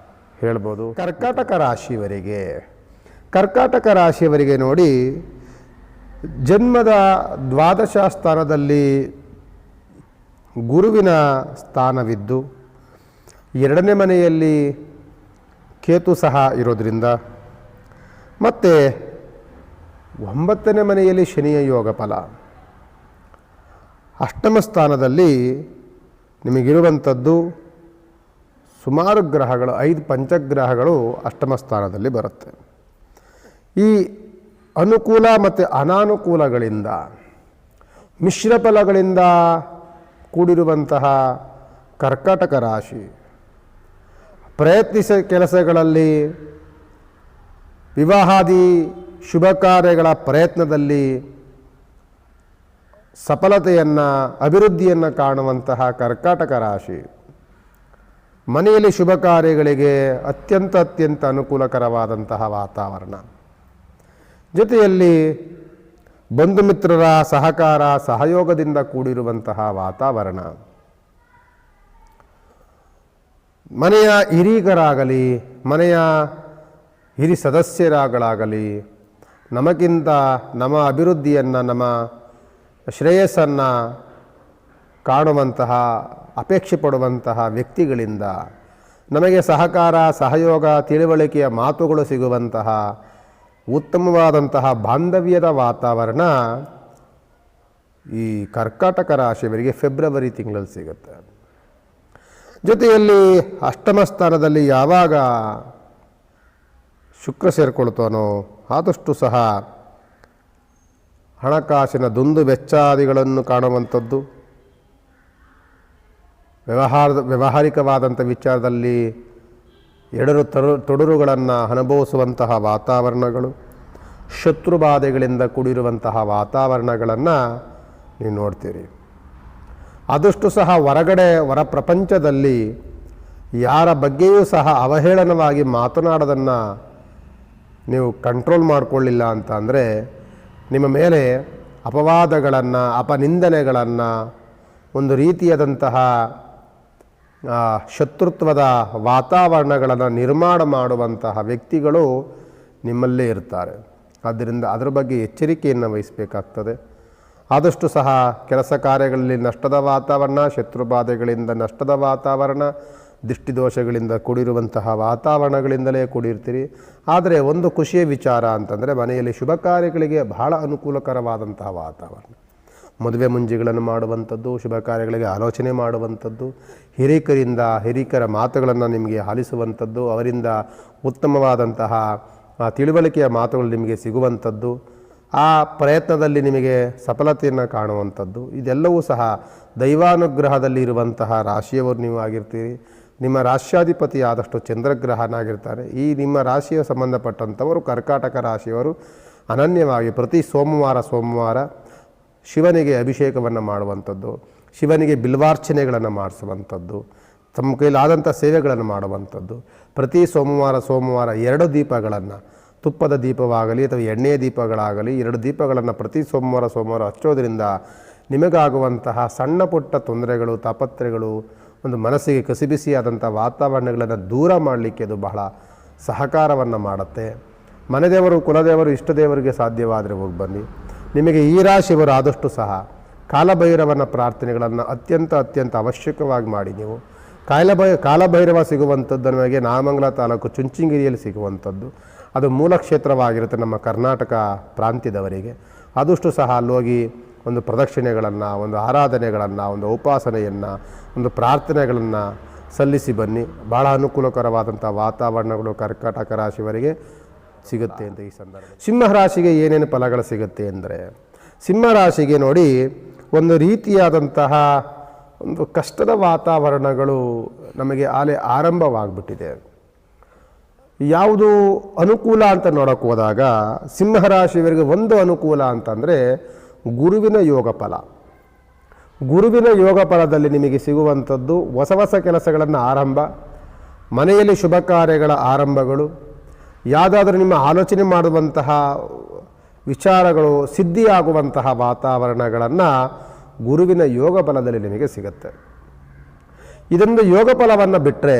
ಹೇಳ್ಬೋದು. ಕರ್ಕಾಟಕ ರಾಶಿಯವರಿಗೆ ನೋಡಿ, ಜನ್ಮದ ದ್ವಾದಶ ಸ್ಥಾನದಲ್ಲಿ ಗುರುವಿನ ಸ್ಥಾನವಿದ್ದು 2ನೇ ಮನೆಯಲ್ಲಿ ಕೇತು ಸಹ ಇರೋದರಿಂದ ಮತ್ತು 9ನೇ ಮನೆಯಲ್ಲಿ ಶನಿಯ ಯೋಗ ಫಲ, ಅಷ್ಟಮ ಸ್ಥಾನದಲ್ಲಿ ನಿಮಗಿರುವಂಥದ್ದು ಸುಮಾರು ಗ್ರಹಗಳು, 5 ಪಂಚಗ್ರಹಗಳು ಅಷ್ಟಮ ಸ್ಥಾನದಲ್ಲಿ ಬರುತ್ತೆ. ಈ ಅನುಕೂಲ ಮತ್ತು ಅನಾನುಕೂಲಗಳಿಂದ ಮಿಶ್ರ ಫಲಗಳಿಂದ ಕೂಡಿರುವಂತಹ ಕರ್ಕಾಟಕ ರಾಶಿ ಪ್ರಯತ್ನಿಸ ಕೆಲಸಗಳಲ್ಲಿ ವಿವಾಹಾದಿ ಶುಭ ಕಾರ್ಯಗಳ ಪ್ರಯತ್ನದಲ್ಲಿ ಸಫಲತೆಯನ್ನು ಅಭಿವೃದ್ಧಿಯನ್ನು ಕಾಣುವಂತಹ ಕರ್ಕಾಟಕ ರಾಶಿ ಮನೆಯಲ್ಲಿ ಶುಭ ಕಾರ್ಯಗಳಿಗೆ ಅತ್ಯಂತ ಅನುಕೂಲಕರವಾದಂತಹ ವಾತಾವರಣ. ಜೊತೆಯಲ್ಲಿ ಬಂಧು ಮಿತ್ರರ ಸಹಕಾರ ಸಹಯೋಗದಿಂದ ಕೂಡಿರುವಂತಹ ವಾತಾವರಣ. ಮನೆಯ ಹಿರಿಯರಾಗಲಿ ಮನೆಯ ಹಿರಿ ಸದಸ್ಯರಾಗಲಾಗಲಿ ನಮಗಿಂತ ನಮ್ಮ ಅಭಿವೃದ್ಧಿಯನ್ನು ನಮ್ಮ ಶ್ರೇಯಸ್ಸನ್ನು ಕಾಣುವಂತಹ ಅಪೇಕ್ಷೆ ಪಡುವಂತಹ ವ್ಯಕ್ತಿಗಳಿಂದ ನಮಗೆ ಸಹಕಾರ ಸಹಯೋಗ ತಿಳುವಳಿಕೆಯ ಮಾತುಗಳು ಸಿಗುವಂತಹ ಉತ್ತಮವಾದಂತಹ ಬಾಂಧವ್ಯದ ವಾತಾವರಣ ಈ ಕರ್ಕಾಟಕ ರಾಶಿಯವರಿಗೆ ಫೆಬ್ರವರಿ ತಿಂಗಳಲ್ಲಿ ಸಿಗುತ್ತೆ. ಜೊತೆಯಲ್ಲಿ ಅಷ್ಟಮ ಸ್ಥಾನದಲ್ಲಿ ಯಾವಾಗ ಶುಕ್ರ ಸೇರಿಕೊಳ್ತಾನೋ ಆದಷ್ಟು ಸಹ ಹಣಕಾಸಿನ ದುಂದು ವೆಚ್ಚಾದಿಗಳನ್ನು ಕಾಣುವಂಥದ್ದು, ವ್ಯಾವಹಾರಿಕವಾದಂಥ ವಿಚಾರದಲ್ಲಿ ತೊಡರುಗಳನ್ನು ಅನುಭವಿಸುವಂತಹ ವಾತಾವರಣಗಳು, ಶತ್ರುಬಾಧೆಗಳಿಂದ ಕೂಡಿರುವಂತಹ ವಾತಾವರಣಗಳನ್ನು ನೀವು ನೋಡ್ತೀರಿ. ಆದಷ್ಟು ಸಹ ಹೊರ ಪ್ರಪಂಚದಲ್ಲಿ ಯಾರ ಬಗ್ಗೆಯೂ ಸಹ ಅವಹೇಳನವಾಗಿ ಮಾತನಾಡೋದನ್ನು ನೀವು ಕಂಟ್ರೋಲ್ ಮಾಡಿಕೊಳ್ಳಿಲ್ಲ ಅಂತ ಅಂದರೆ ನಿಮ್ಮ ಮೇಲೆ ಅಪವಾದಗಳನ್ನು, ಅಪನಿಂದನೆಗಳನ್ನು, ಒಂದು ರೀತಿಯಾದಂತಹ ಶತ್ರುತ್ವದ ವಾತಾವರಣಗಳನ್ನು ನಿರ್ಮಾಣ ಮಾಡುವಂತಹ ವ್ಯಕ್ತಿಗಳು ನಿಮ್ಮಲ್ಲೇ ಇರ್ತಾರೆ. ಆದ್ದರಿಂದ ಅದರ ಬಗ್ಗೆ ಎಚ್ಚರಿಕೆಯನ್ನು ವಹಿಸಬೇಕಾಗ್ತದೆ. ಆದಷ್ಟು ಸಹ ಕೆಲಸ ಕಾರ್ಯಗಳಲ್ಲಿ ನಷ್ಟದ ವಾತಾವರಣ, ಶತ್ರುಬಾಧೆಗಳಿಂದ ನಷ್ಟದ ವಾತಾವರಣ, ದೃಷ್ಟಿದೋಷಗಳಿಂದ ಕೂಡಿರುವಂತಹ ವಾತಾವರಣಗಳಿಂದಲೇ ಕೂಡಿರ್ತೀರಿ. ಆದರೆ ಒಂದು ಖುಷಿಯ ವಿಚಾರ ಅಂತಂದರೆ ಮನೆಯಲ್ಲಿ ಶುಭ ಕಾರ್ಯಗಳಿಗೆ ಬಹಳ ಅನುಕೂಲಕರವಾದಂತಹ ವಾತಾವರಣ. ಮದುವೆ ಮುಂಜಿಗಳನ್ನು ಮಾಡುವಂಥದ್ದು, ಶುಭ ಕಾರ್ಯಗಳಿಗೆ ಆಲೋಚನೆ ಮಾಡುವಂಥದ್ದು, ಹಿರಿಕರ ಮಾತುಗಳನ್ನು ನಿಮಗೆ ಆಲಿಸುವಂಥದ್ದು, ಅವರಿಂದ ಉತ್ತಮವಾದಂತಹ ತಿಳುವಳಿಕೆಯ ಮಾತುಗಳು ನಿಮಗೆ ಸಿಗುವಂಥದ್ದು, ಆ ಪ್ರಯತ್ನದಲ್ಲಿ ನಿಮಗೆ ಸಫಲತೆಯನ್ನು ಕಾಣುವಂಥದ್ದು, ಇದೆಲ್ಲವೂ ಸಹ ದೈವಾನುಗ್ರಹದಲ್ಲಿ ಇರುವಂತಹ ರಾಶಿಯವರು ನೀವು ಆಗಿರ್ತೀರಿ. ನಿಮ್ಮ ರಾಶ್ಯಾಧಿಪತಿ ಆದಷ್ಟು ಚಂದ್ರಗ್ರಹನಾಗಿರ್ತಾರೆ. ಈ ನಿಮ್ಮ ರಾಶಿಯ ಸಂಬಂಧಪಟ್ಟಂಥವರು ಕರ್ಕಾಟಕ ರಾಶಿಯವರು ಅನನ್ಯವಾಗಿ ಪ್ರತಿ ಸೋಮವಾರ ಶಿವನಿಗೆ ಅಭಿಷೇಕವನ್ನು ಮಾಡುವಂಥದ್ದು, ಶಿವನಿಗೆ ಬಿಲ್ವಾರ್ಚನೆಗಳನ್ನು ಮಾಡಿಸುವಂಥದ್ದು, ತಮ್ಮ ಕೈಲಾದಂಥ ಸೇವೆಗಳನ್ನು ಮಾಡುವಂಥದ್ದು. ಪ್ರತಿ ಸೋಮವಾರ 2 ದೀಪಗಳನ್ನು, ತುಪ್ಪದ ದೀಪವಾಗಲಿ ಅಥವಾ ಎಣ್ಣೆಯ ದೀಪಗಳಾಗಲಿ 2 ದೀಪಗಳನ್ನು ಪ್ರತಿ ಸೋಮವಾರ ಹಚ್ಚೋದ್ರಿಂದ ನಿಮಗಾಗುವಂತಹ ಸಣ್ಣ ಪುಟ್ಟ ತೊಂದರೆಗಳು, ತಾಪತ್ರೆಗಳು, ಒಂದು ಮನಸ್ಸಿಗೆ ಕಸಿಬಿಸಿಯಾದಂಥ ವಾತಾವರಣಗಳನ್ನು ದೂರ ಮಾಡಲಿಕ್ಕೆ ಅದು ಬಹಳ ಸಹಕಾರವನ್ನು ಮಾಡುತ್ತೆ. ಮನೆದೇವರು, ಕುಲದೇವರು, ಇಷ್ಟದೇವರಿಗೆ ಸಾಧ್ಯವಾದರೆ ಹೋಗಿ ಬನ್ನಿ. ನಿಮಗೆ ಈ ರಾಶಿಯವರು ಆದಷ್ಟು ಸಹ ಕಾಲಭೈರವನ ಪ್ರಾರ್ಥನೆಗಳನ್ನು ಅತ್ಯಂತ ಅವಶ್ಯಕವಾಗಿ ಮಾಡಿ. ನೀವು ಕಾಲಭೈರವ ಸಿಗುವಂಥದ್ದು ನಮಗೆ ನಾಮಂಗಲ ತಾಲೂಕು ಚುಂಚನಗಿರಿಯಲ್ಲಿ ಸಿಗುವಂಥದ್ದು. ಅದು ಮೂಲ ಕ್ಷೇತ್ರವಾಗಿರುತ್ತೆ ನಮ್ಮ ಕರ್ನಾಟಕ ಪ್ರಾಂತ್ಯದವರಿಗೆ. ಆದಷ್ಟು ಸಹ ಅಲ್ಲೋಗಿ ಒಂದು ಪ್ರದಕ್ಷಿಣೆಗಳನ್ನು, ಒಂದು ಆರಾಧನೆಗಳನ್ನು, ಒಂದು ಉಪಾಸನೆಯನ್ನು, ಒಂದು ಪ್ರಾರ್ಥನೆಗಳನ್ನು ಸಲ್ಲಿಸಿ ಬನ್ನಿ. ಭಾಳ ಅನುಕೂಲಕರವಾದಂಥ ವಾತಾವರಣಗಳು ಕರ್ಕಾಟಕ ರಾಶಿಯವರಿಗೆ ಸಿಗುತ್ತೆ ಅಂತ ಈ ಸಂದರ್ಭ. ಸಿಂಹರಾಶಿಗೆ ಏನೇನು ಫಲಗಳು ಸಿಗುತ್ತೆ ಅಂದರೆ, ಸಿಂಹರಾಶಿಗೆ ನೋಡಿ ಒಂದು ರೀತಿಯಾದಂತಹ ಒಂದು ಕಷ್ಟದ ವಾತಾವರಣಗಳು ನಮಗೆ ಆರಂಭವಾಗಿಬಿಟ್ಟಿದೆ. ಯಾವುದು ಅನುಕೂಲ ಅಂತ ನೋಡೋಕೆ ಹೋದಾಗ ಸಿಂಹರಾಶಿಯವರಿಗೆ ಒಂದು ಅನುಕೂಲ ಅಂತಂದರೆ ಗುರುವಿನ ಯೋಗ ಫಲ. ಗುರುವಿನ ಯೋಗ ಫಲದಲ್ಲಿ ನಿಮಗೆ ಸಿಗುವಂಥದ್ದು ಹೊಸ ಕೆಲಸಗಳನ್ನು ಆರಂಭ, ಮನೆಯಲ್ಲಿ ಶುಭ ಕಾರ್ಯಗಳ ಆರಂಭಗಳು, ಯಾವುದಾದ್ರೂ ನಿಮ್ಮ ಆಲೋಚನೆ ಮಾಡುವಂತಹ ವಿಚಾರಗಳು ಸಿದ್ಧಿಯಾಗುವಂತಹ ವಾತಾವರಣಗಳನ್ನು ಗುರುವಿನ ಯೋಗ ಫಲದಲ್ಲಿ ನಿಮಗೆ ಸಿಗುತ್ತೆ. ಇದೊಂದು ಯೋಗ ಫಲವನ್ನು ಬಿಟ್ಟರೆ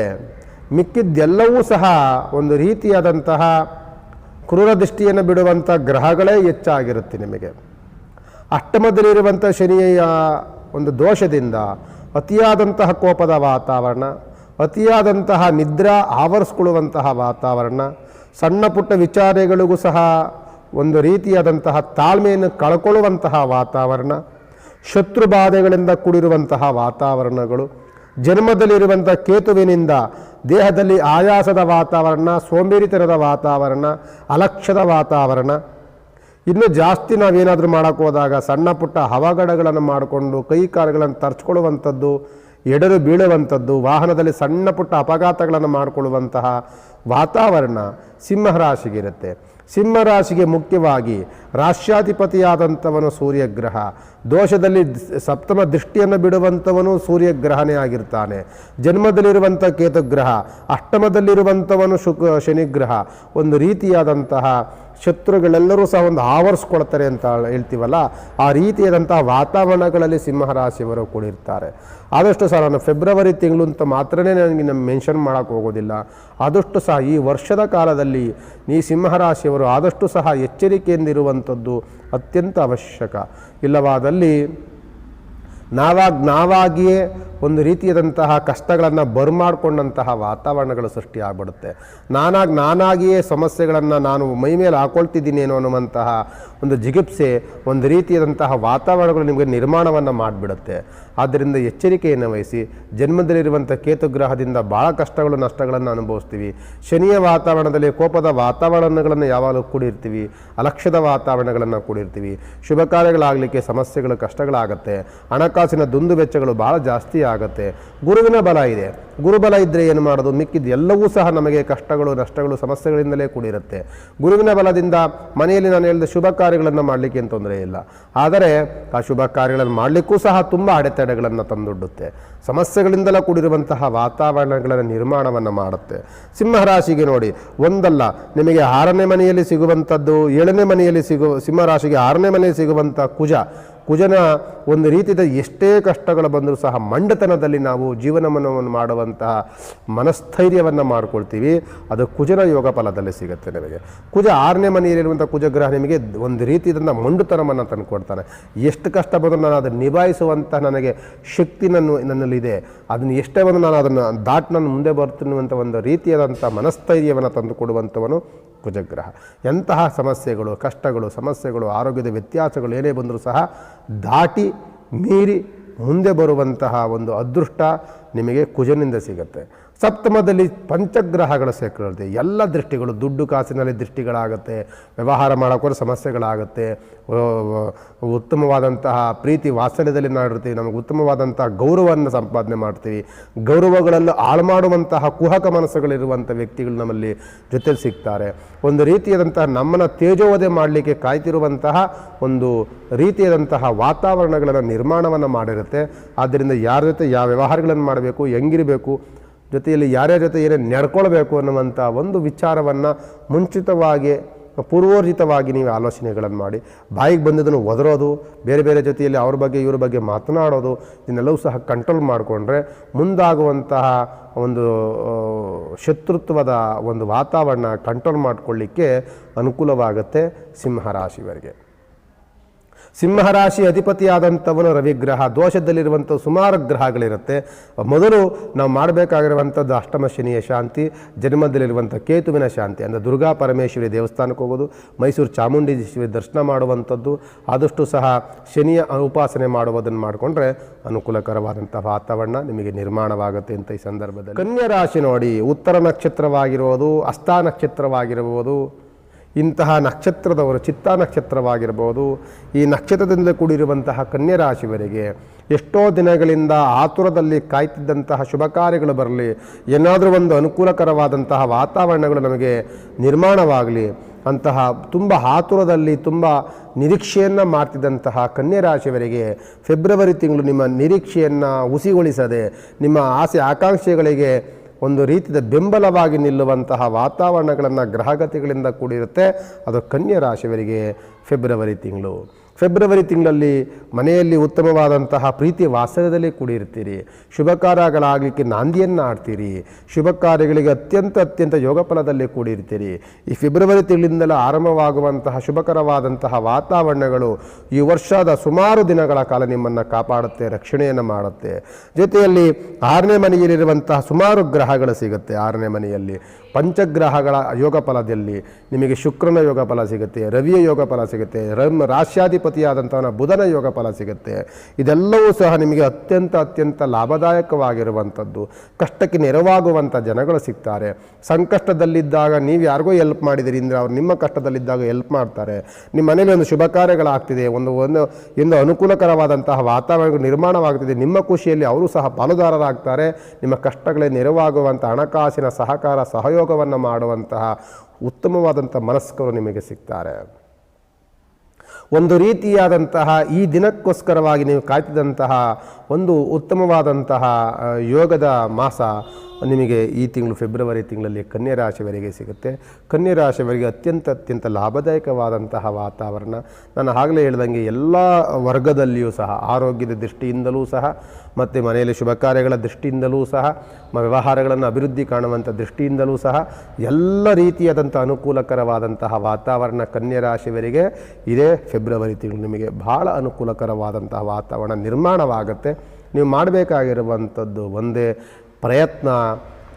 ಮಿಕ್ಕಿದ್ದೆಲ್ಲವೂ ಸಹ ಒಂದು ರೀತಿಯಾದಂತಹ ಕ್ರೂರ ದೃಷ್ಟಿಯನ್ನು ಬಿಡುವಂಥ ಗ್ರಹಗಳೇ ಹೆಚ್ಚಾಗಿರುತ್ತೆ. ನಿಮಗೆ ಅಷ್ಟಮದಲ್ಲಿರುವಂಥ ಶನಿಯ ಒಂದು ದೋಷದಿಂದ ಅತಿಯಾದಂತಹ ಕೋಪದ ವಾತಾವರಣ, ಅತಿಯಾದಂತಹ ನಿದ್ರಾ ಆವರಿಸ್ಕೊಳ್ಳುವಂತಹ ವಾತಾವರಣ, ಸಣ್ಣ ಪುಟ್ಟ ವಿಚಾರಗಳಿಗೂ ಸಹ ಒಂದು ರೀತಿಯಾದಂತಹ ತಾಳ್ಮೆಯನ್ನು ಕಳ್ಕೊಳ್ಳುವಂತಹ ವಾತಾವರಣ, ಶತ್ರುಬಾಧೆಗಳಿಂದ ಕೂಡಿರುವಂತಹ ವಾತಾವರಣಗಳು, ಜನ್ಮದಲ್ಲಿರುವಂಥ ಕೇತುವಿನಿಂದ ದೇಹದಲ್ಲಿ ಆಯಾಸದ ವಾತಾವರಣ, ಸೋಂಬೇರಿತನದ ವಾತಾವರಣ, ಅಲಕ್ಷ್ಯದ ವಾತಾವರಣ. ಇನ್ನು ಜಾಸ್ತಿ ನಾವೇನಾದರೂ ಮಾಡೋಕ್ಕೆ ಹೋದಾಗ ಸಣ್ಣ ಪುಟ್ಟ ಅವಘಡಗಳನ್ನು ಮಾಡಿಕೊಂಡು ಕೈ ಕಾಲುಗಳನ್ನು ತರ್ಚ್ಕೊಳ್ಳುವಂಥದ್ದು, ಎಡರು ಬೀಳುವಂಥದ್ದು, ವಾಹನದಲ್ಲಿ ಸಣ್ಣ ಪುಟ್ಟ ಅಪಘಾತಗಳನ್ನು ಮಾಡಿಕೊಳ್ಳುವಂತಹ ವಾತಾವರಣ ಸಿಂಹರಾಶಿಗಿರುತ್ತೆ. ಸಿಂಹರಾಶಿಗೆ ಮುಖ್ಯವಾಗಿ ರಾಶ್ಯಾಧಿಪತಿಯಾದಂಥವನು ಸೂರ್ಯಗ್ರಹ, ದೋಷದಲ್ಲಿ ಸಪ್ತಮ ದೃಷ್ಟಿಯನ್ನು ಬಿಡುವಂಥವನು ಸೂರ್ಯಗ್ರಹನೇ ಆಗಿರ್ತಾನೆ. ಜನ್ಮದಲ್ಲಿರುವಂಥ ಕೇತುಗ್ರಹ, ಅಷ್ಟಮದಲ್ಲಿರುವಂಥವನು ಶನಿಗ್ರಹ. ಒಂದು ರೀತಿಯಾದಂತಹ ಶತ್ರುಗಳೆಲ್ಲರೂ ಸಹ ಒಂದು ಆವರಿಸ್ಕೊಳ್ತಾರೆ ಅಂತ ಹೇಳ್ತೀವಲ್ಲ, ಆ ರೀತಿಯಾದಂಥ ವಾತಾವರಣಗಳಲ್ಲಿ ಸಿಂಹರಾಶಿಯವರು ಕೂಡಿರ್ತಾರೆ. ಆದಷ್ಟು ಸಹ ನಾನು ಫೆಬ್ರವರಿ ತಿಂಗಳು ಅಂತ ಮಾತ್ರನೇ ನನಗೆ ಮೆನ್ಷನ್ ಮಾಡೋಕ್ಕೆ ಹೋಗೋದಿಲ್ಲ. ಆದಷ್ಟು ಸಹ ಈ ವರ್ಷದ ಕಾಲದಲ್ಲಿ ಈ ಸಿಂಹರಾಶಿಯವರು ಆದಷ್ಟು ಸಹ ಎಚ್ಚರಿಕೆಯಿಂದಿರುವಂಥದ್ದು ಅತ್ಯಂತ ಅವಶ್ಯಕ. ಇಲ್ಲವಾದಲ್ಲಿ ನಾವಾಗಿಯೇ ಒಂದು ರೀತಿಯಾದಂತಹ ಕಷ್ಟಗಳನ್ನು ಬರಮಾಡಿಕೊಂಡಂತಹ ವಾತಾವರಣಗಳು ಸೃಷ್ಟಿಯಾಗ್ಬಿಡುತ್ತೆ. ನಾನಾಗಿಯೇ ಸಮಸ್ಯೆಗಳನ್ನು ನಾನು ಮೈ ಮೇಲೆ ಹಾಕೊಳ್ತಿದ್ದೀನೇನೋ ಅನ್ನುವಂತಹ ಒಂದು ಜಿಗುಪ್ಸೆ, ಒಂದು ರೀತಿಯಾದಂತಹ ವಾತಾವರಣಗಳು ನಿಮಗೆ ನಿರ್ಮಾಣವನ್ನು ಮಾಡಿಬಿಡುತ್ತೆ. ಆದ್ದರಿಂದ ಎಚ್ಚರಿಕೆಯನ್ನು ವಹಿಸಿ. ಜನ್ಮದಲ್ಲಿರುವಂಥ ಕೇತುಗ್ರಹದಿಂದ ಭಾಳ ಕಷ್ಟಗಳು ನಷ್ಟಗಳನ್ನು ಅನುಭವಿಸ್ತೀವಿ. ಶನಿಯ ವಾತಾವರಣದಲ್ಲಿ ಕೋಪದ ವಾತಾವರಣಗಳನ್ನು ಯಾವಾಗಲೂ ಕೂಡಿರ್ತೀವಿ, ಅಲಕ್ಷ್ಯದ ವಾತಾವರಣಗಳನ್ನು ಕೂಡಿರ್ತೀವಿ. ಶುಭ ಕಾರ್ಯಗಳಾಗಲಿಕ್ಕೆ ಸಮಸ್ಯೆಗಳು, ಕಷ್ಟಗಳಾಗುತ್ತೆ. ಹಣಕಾಸಿನ ದುಂದು ವೆಚ್ಚಗಳು ಭಾಳ ಜಾಸ್ತಿ ಆಗುತ್ತೆ. ಗುರುವಿನ ಬಲ ಇದೆ. ಗುರುಬಲ ಇದ್ದರೆ ಏನು ಮಾಡೋದು? ಮಿಕ್ಕಿದ್ದು ಎಲ್ಲವೂ ಸಹ ನಮಗೆ ಕಷ್ಟಗಳು, ನಷ್ಟಗಳು, ಸಮಸ್ಯೆಗಳಿಂದಲೇ ಕೂಡಿರುತ್ತೆ. ಗುರುವಿನ ಬಲದಿಂದ ಮನೆಯಲ್ಲಿ ನಾನು ಹೇಳಿದ ಶುಭ ಕಾರ್ಯಗಳನ್ನು ಮಾಡಲಿಕ್ಕೆ ಏನು ತೊಂದರೆ ಇಲ್ಲ. ಆದರೆ ಆ ಶುಭ ಕಾರ್ಯಗಳನ್ನು ಮಾಡಲಿಕ್ಕೂ ಸಹ ತುಂಬ ಅಡೆತಡೆ ಅಡೆತಡೆಗಳನ್ನು ತಂದೊಡ್ಡುತ್ತೆ. ಸಮಸ್ಯೆಗಳಿಂದಲೇ ಕೂಡಿರುವಂತಹ ವಾತಾವರಣಗಳನ್ನು ನಿರ್ಮಾಣವನ್ನು ಮಾಡುತ್ತೆ. ಸಿಂಹರಾಶಿಗೆ ನೋಡಿ, ಒಂದಲ್ಲ ನಿಮಗೆ 6ನೇ ಮನೆಯಲ್ಲಿ ಸಿಗುವಂಥದ್ದು, 7ನೇ ಮನೆಯಲ್ಲಿ ಸಿಂಹರಾಶಿಗೆ 6ನೇ ಮನೆಯಲ್ಲಿ ಸಿಗುವಂಥ ಕುಜನ ಒಂದು ರೀತಿಯ ಎಷ್ಟೇ ಕಷ್ಟಗಳು ಬಂದರೂ ಸಹ ಮಂಡತನದಲ್ಲಿ ನಾವು ಜೀವನವನ್ನು ಮಾಡುವಂತಹ ಮನಸ್ಥೈರ್ಯವನ್ನು ಮಾಡ್ಕೊಳ್ತೀವಿ. ಅದು ಕುಜನ ಯೋಗ ಫಲದಲ್ಲಿ ಸಿಗುತ್ತೆ ನಿಮಗೆ. ಕುಜ 6ನೇ ಮನೆಯಲ್ಲಿರುವಂಥ ಕುಜಗ್ರಹ ನಿಮಗೆ ಒಂದು ರೀತಿಯಿಂದ ಮಂಡುತನವನ್ನು ತಂದುಕೊಡ್ತಾನೆ. ಎಷ್ಟು ಕಷ್ಟ ಬಂದರೂ ನಾನು ಅದನ್ನು ನಿಭಾಯಿಸುವಂಥ ನನಗೆ ಶಕ್ತಿ ನನ್ನಲ್ಲಿದೆ, ಅದನ್ನು ಎಷ್ಟೇ ಬಂದು ನಾನು ಅದನ್ನು ನಾನು ಮುಂದೆ ಬರ್ತಿನ್ನುವಂಥ ಒಂದು ರೀತಿಯಾದಂಥ ಮನಸ್ಥೈರ್ಯವನ್ನು ತಂದುಕೊಡುವಂಥವನು ಕುಜಗ್ರಹ. ಎಂತಹ ಸಮಸ್ಯೆಗಳು, ಕಷ್ಟಗಳು, ಸಮಸ್ಯೆಗಳು, ಆರೋಗ್ಯದ ವ್ಯತ್ಯಾಸಗಳು ಏನೇ ಬಂದರೂ ಸಹ ದಾಟಿ ಮೀರಿ ಮುಂದೆ ಬರುವಂತಹ ಒಂದು ಅದೃಷ್ಟ ನಿಮಗೆ ಕುಜನಿಂದ ಸಿಗುತ್ತೆ. ಸಪ್ತಮದಲ್ಲಿ ಪಂಚಗ್ರಹಗಳ ಸೇರಿರುತ್ತೆ. ಎಲ್ಲ ದೃಷ್ಟಿಗಳು, ದುಡ್ಡು ಕಾಸಿನಲ್ಲಿ ದೃಷ್ಟಿಗಳಾಗುತ್ತೆ, ವ್ಯವಹಾರ ಮಾಡೋಕ್ಕೋದ್ರೆ ಸಮಸ್ಯೆಗಳಾಗುತ್ತೆ, ಉತ್ತಮವಾದಂತಹ ಪ್ರೀತಿ ವಾತ್ಸಲ್ಯದಲ್ಲಿ ಮಾಡಿರ್ತೀವಿ, ನಮಗೆ ಉತ್ತಮವಾದಂಥ ಗೌರವವನ್ನು ಸಂಪಾದನೆ ಮಾಡ್ತೀವಿ. ಗೌರವಗಳನ್ನು ಹಾಳು ಮಾಡುವಂತಹ ಕುಹಕ ಮನಸ್ಸುಗಳಿರುವಂಥ ವ್ಯಕ್ತಿಗಳು ನಮ್ಮಲ್ಲಿ ಜೊತೆಲಿ ಸಿಗ್ತಾರೆ. ಒಂದು ರೀತಿಯಾದಂತಹ ನಮ್ಮನ್ನು ತೇಜೋವಧೆ ಮಾಡಲಿಕ್ಕೆ ಕಾಯ್ತಿರುವಂತಹ ಒಂದು ರೀತಿಯಾದಂತಹ ವಾತಾವರಣಗಳನ್ನು ನಿರ್ಮಾಣವನ್ನು ಮಾಡಿರುತ್ತೆ. ಆದ್ದರಿಂದ ಯಾರ ಜೊತೆ ಯಾವ ವ್ಯವಹಾರಗಳನ್ನು ಮಾಡಬೇಕು, ಹೆಂಗಿರಬೇಕು, ಜೊತೆಯಲ್ಲಿ ಯಾರ್ಯಾರ ಜೊತೆ ಏನೇ ನಡ್ಕೊಳ್ಬೇಕು ಅನ್ನುವಂಥ ಒಂದು ವಿಚಾರವನ್ನು ಮುಂಚಿತವಾಗಿ ಪೂರ್ವೋರ್ಜಿತವಾಗಿ ನೀವು ಆಲೋಚನೆಗಳನ್ನು ಮಾಡಿ ಬಾಯಿಗೆ ಬಂದಿದ್ದನ್ನು ಒದರೋದು, ಬೇರೆ ಬೇರೆ ಜೊತೆಯಲ್ಲಿ ಅವ್ರ ಬಗ್ಗೆ ಇವ್ರ ಬಗ್ಗೆ ಮಾತನಾಡೋದು, ಇದನ್ನೆಲ್ಲವೂ ಸಹ ಕಂಟ್ರೋಲ್ ಮಾಡಿಕೊಂಡ್ರೆ ಮುಂದಾಗುವಂತಹ ಒಂದು ಶತ್ರುತ್ವದ ಒಂದು ವಾತಾವರಣ ಕಂಟ್ರೋಲ್ ಮಾಡಿಕೊಳ್ಳಿಕ್ಕೆ ಅನುಕೂಲವಾಗುತ್ತೆ ಸಿಂಹರಾಶಿಯವರಿಗೆ. ಸಿಂಹರಾಶಿ ಅಧಿಪತಿಯಾದಂಥವನು ರವಿಗ್ರಹ. ದೋಷದಲ್ಲಿರುವಂಥ ಸುಮಾರು ಗ್ರಹಗಳಿರುತ್ತೆ. ಮೊದಲು ನಾವು ಮಾಡಬೇಕಾಗಿರುವಂಥದ್ದು ಅಷ್ಟಮ ಶನಿಯ ಶಾಂತಿ, ಜನ್ಮದಲ್ಲಿರುವಂಥ ಕೇತುವಿನ ಶಾಂತಿ. ಅಂದರೆ ದುರ್ಗಾ ಪರಮೇಶ್ವರಿ ದೇವಸ್ಥಾನಕ್ಕೆ ಹೋಗೋದು, ಮೈಸೂರು ಚಾಮುಂಡೇಶ್ವರಿ ದರ್ಶನ ಮಾಡುವಂಥದ್ದು, ಆದಷ್ಟು ಸಹ ಶನಿಯ ಉಪಾಸನೆ ಮಾಡುವುದನ್ನು ಮಾಡಿಕೊಂಡ್ರೆ ಅನುಕೂಲಕರವಾದಂಥ ವಾತಾವರಣ ನಿಮಗೆ ನಿರ್ಮಾಣವಾಗುತ್ತೆ ಅಂತ ಈ ಸಂದರ್ಭದಲ್ಲಿ. ಕನ್ಯಾ ರಾಶಿ ನೋಡಿ, ಉತ್ತರ ನಕ್ಷತ್ರವಾಗಿರ್ಬೋದು, ಹಸ್ತ ನಕ್ಷತ್ರವಾಗಿರ್ಬೋದು, ಇಂತಹ ನಕ್ಷತ್ರದವರು, ಚಿತ್ತಾ ನಕ್ಷತ್ರವಾಗಿರ್ಬೋದು, ಈ ನಕ್ಷತ್ರದಿಂದ ಕೂಡಿರುವಂತಹ ಕನ್ಯಾ ರಾಶಿಯವರಿಗೆ ಎಷ್ಟೋ ದಿನಗಳಿಂದ ಆತುರದಲ್ಲಿ ಕಾಯ್ತಿದ್ದಂತಹ ಶುಭ ಕಾರ್ಯಗಳು ಬರಲಿ, ಏನಾದರೂ ಒಂದು ಅನುಕೂಲಕರವಾದಂತಹ ವಾತಾವರಣಗಳು ನಮಗೆ ನಿರ್ಮಾಣವಾಗಲಿ ಅಂತಹ ತುಂಬ ಆತುರದಲ್ಲಿ ತುಂಬ ನಿರೀಕ್ಷೆಯನ್ನು ಮಾಡ್ತಿದ್ದಂತಹ ಕನ್ಯಾ ರಾಶಿಯವರಿಗೆ ಫೆಬ್ರವರಿ ತಿಂಗಳು ನಿಮ್ಮ ನಿರೀಕ್ಷೆಯನ್ನು ಹುಸಿಗೊಳಿಸದೆ ನಿಮ್ಮ ಆಸೆ ಆಕಾಂಕ್ಷೆಗಳಿಗೆ ಒಂದು ರೀತಿಯ ಬೆಂಬಲವಾಗಿ ನಿಲ್ಲುವಂತಹ ವಾತಾವರಣಗಳನ್ನು ಗ್ರಹಗತಿಗಳಿಂದ ಕೂಡಿರುತ್ತೆ. ಅದು ಕನ್ಯಾ ರಾಶಿಯವರಿಗೆ ಫೆಬ್ರವರಿ ತಿಂಗಳು. ಫೆಬ್ರವರಿ ತಿಂಗಳಲ್ಲಿ ಮನೆಯಲ್ಲಿ ಉತ್ತಮವಾದಂತಹ ಪ್ರೀತಿ ವಾತ್ಸಲ್ಯದಲ್ಲಿ ಕೂಡಿರ್ತೀರಿ. ಶುಭ ಕಾರ್ಯಗಳಾಗಲಿಕ್ಕೆ ನಾಂದಿಯನ್ನು ಆಡ್ತೀರಿ. ಶುಭ ಕಾರ್ಯಗಳಿಗೆ ಅತ್ಯಂತ ಯೋಗ ಫಲದಲ್ಲಿ ಕೂಡಿರ್ತೀರಿ. ಈ ಫೆಬ್ರವರಿ ತಿಂಗಳಿಂದಲೇ ಆರಂಭವಾಗುವಂತಹ ಶುಭಕರವಾದಂತಹ ವಾತಾವರಣಗಳು ಈ ವರ್ಷದ ಸುಮಾರು ದಿನಗಳ ಕಾಲ ನಿಮ್ಮನ್ನು ಕಾಪಾಡುತ್ತೆ, ರಕ್ಷಣೆಯನ್ನು ಮಾಡುತ್ತೆ. ಜೊತೆಯಲ್ಲಿ 6ನೇ ಮನೆಯಲ್ಲಿರುವಂತಹ ಸುಮಾರು ಗ್ರಹಗಳು ಸಿಗುತ್ತೆ. 6ನೇ ಮನೆಯಲ್ಲಿ ಪಂಚಗ್ರಹಗಳ ಯೋಗ ಫಲದಲ್ಲಿ ನಿಮಗೆ ಶುಕ್ರನ ಯೋಗ ಫಲ ಸಿಗುತ್ತೆ, ರವಿಯ ಯೋಗ ಫಲ ಸಿಗುತ್ತೆ, ರಾಶ್ಯಾಧಿಪತಿಯಾದಂಥವನ ಬುಧನ ಯೋಗ ಫಲ ಸಿಗುತ್ತೆ. ಇದೆಲ್ಲವೂ ಸಹ ನಿಮಗೆ ಅತ್ಯಂತ ಲಾಭದಾಯಕವಾಗಿರುವಂಥದ್ದು. ಕಷ್ಟಕ್ಕೆ ನೆರವಾಗುವಂಥ ಜನಗಳು ಸಿಗ್ತಾರೆ. ಸಂಕಷ್ಟದಲ್ಲಿದ್ದಾಗ ನೀವು ಯಾರಿಗೋ ಹೆಲ್ಪ್ ಮಾಡಿದಿರಿ ಅಂದರೆ ಅವ್ರು ನಿಮ್ಮ ಕಷ್ಟದಲ್ಲಿದ್ದಾಗ ಹೆಲ್ಪ್ ಮಾಡ್ತಾರೆ. ನಿಮ್ಮ ಮನೇಲಿ ಒಂದು ಶುಭ ಕಾರ್ಯಗಳಾಗ್ತಿದೆ, ಒಂದು ಅನುಕೂಲಕರವಾದಂತಹ ವಾತಾವರಣ ನಿರ್ಮಾಣವಾಗ್ತಿದೆ, ನಿಮ್ಮ ಖುಷಿಯಲ್ಲಿ ಅವರು ಸಹ ಪಾಲುದಾರರಾಗ್ತಾರೆ. ನಿಮ್ಮ ಕಷ್ಟಗಳೇ ನೆರವಾಗುವಂಥ ಹಣಕಾಸಿನ ಸಹಕಾರ ಸಹಯೋಗವನ್ನು ಮಾಡುವಂತಹ ಉತ್ತಮವಾದಂಥ ಮನಸ್ಕರು ನಿಮಗೆ ಸಿಗ್ತಾರೆ. ಒಂದು ರೀತಿಯಾದಂತಹ ಈ ದಿನಕ್ಕೋಸ್ಕರವಾಗಿ ನೀವು ಕಾಯ್ತಿದ್ದಂತಹ ಒಂದು ಉತ್ತಮವಾದಂತಹ ಯೋಗದ ಮಾಸ ನಿಮಗೆ ಈ ತಿಂಗಳು ಫೆಬ್ರವರಿ ತಿಂಗಳಲ್ಲಿ ಕನ್ಯಾ ರಾಶಿಯವರಿಗೆ ಸಿಗುತ್ತೆ. ಕನ್ಯಾ ರಾಶಿಯವರಿಗೆ ಅತ್ಯಂತ ಲಾಭದಾಯಕವಾದಂತಹ ವಾತಾವರಣ. ನಾನು ಆಗಲೇ ಹೇಳ್ದಂಗೆ ಎಲ್ಲ ವರ್ಗದಲ್ಲಿಯೂ ಸಹ ಆರೋಗ್ಯದ ದೃಷ್ಟಿಯಿಂದಲೂ ಸಹ ಮತ್ತು ಮನೆಯಲ್ಲಿ ಶುಭ ಕಾರ್ಯಗಳ ದೃಷ್ಟಿಯಿಂದಲೂ ಸಹ ವ್ಯವಹಾರಗಳನ್ನು ಅಭಿವೃದ್ಧಿ ಕಾಣುವಂಥ ದೃಷ್ಟಿಯಿಂದಲೂ ಸಹ ಎಲ್ಲ ರೀತಿಯಾದಂಥ ಅನುಕೂಲಕರವಾದಂತಹ ವಾತಾವರಣ ಕನ್ಯಾ ರಾಶಿಯವರಿಗೆ ಇದೇ ಫೆಬ್ರವರಿ ತಿಂಗಳು ನಿಮಗೆ ಬಹಳ ಅನುಕೂಲಕರವಾದಂತಹ ವಾತಾವರಣ ನಿರ್ಮಾಣವಾಗುತ್ತೆ. ನೀವು ಮಾಡಬೇಕಾಗಿರುವಂಥದ್ದು ಒಂದೇ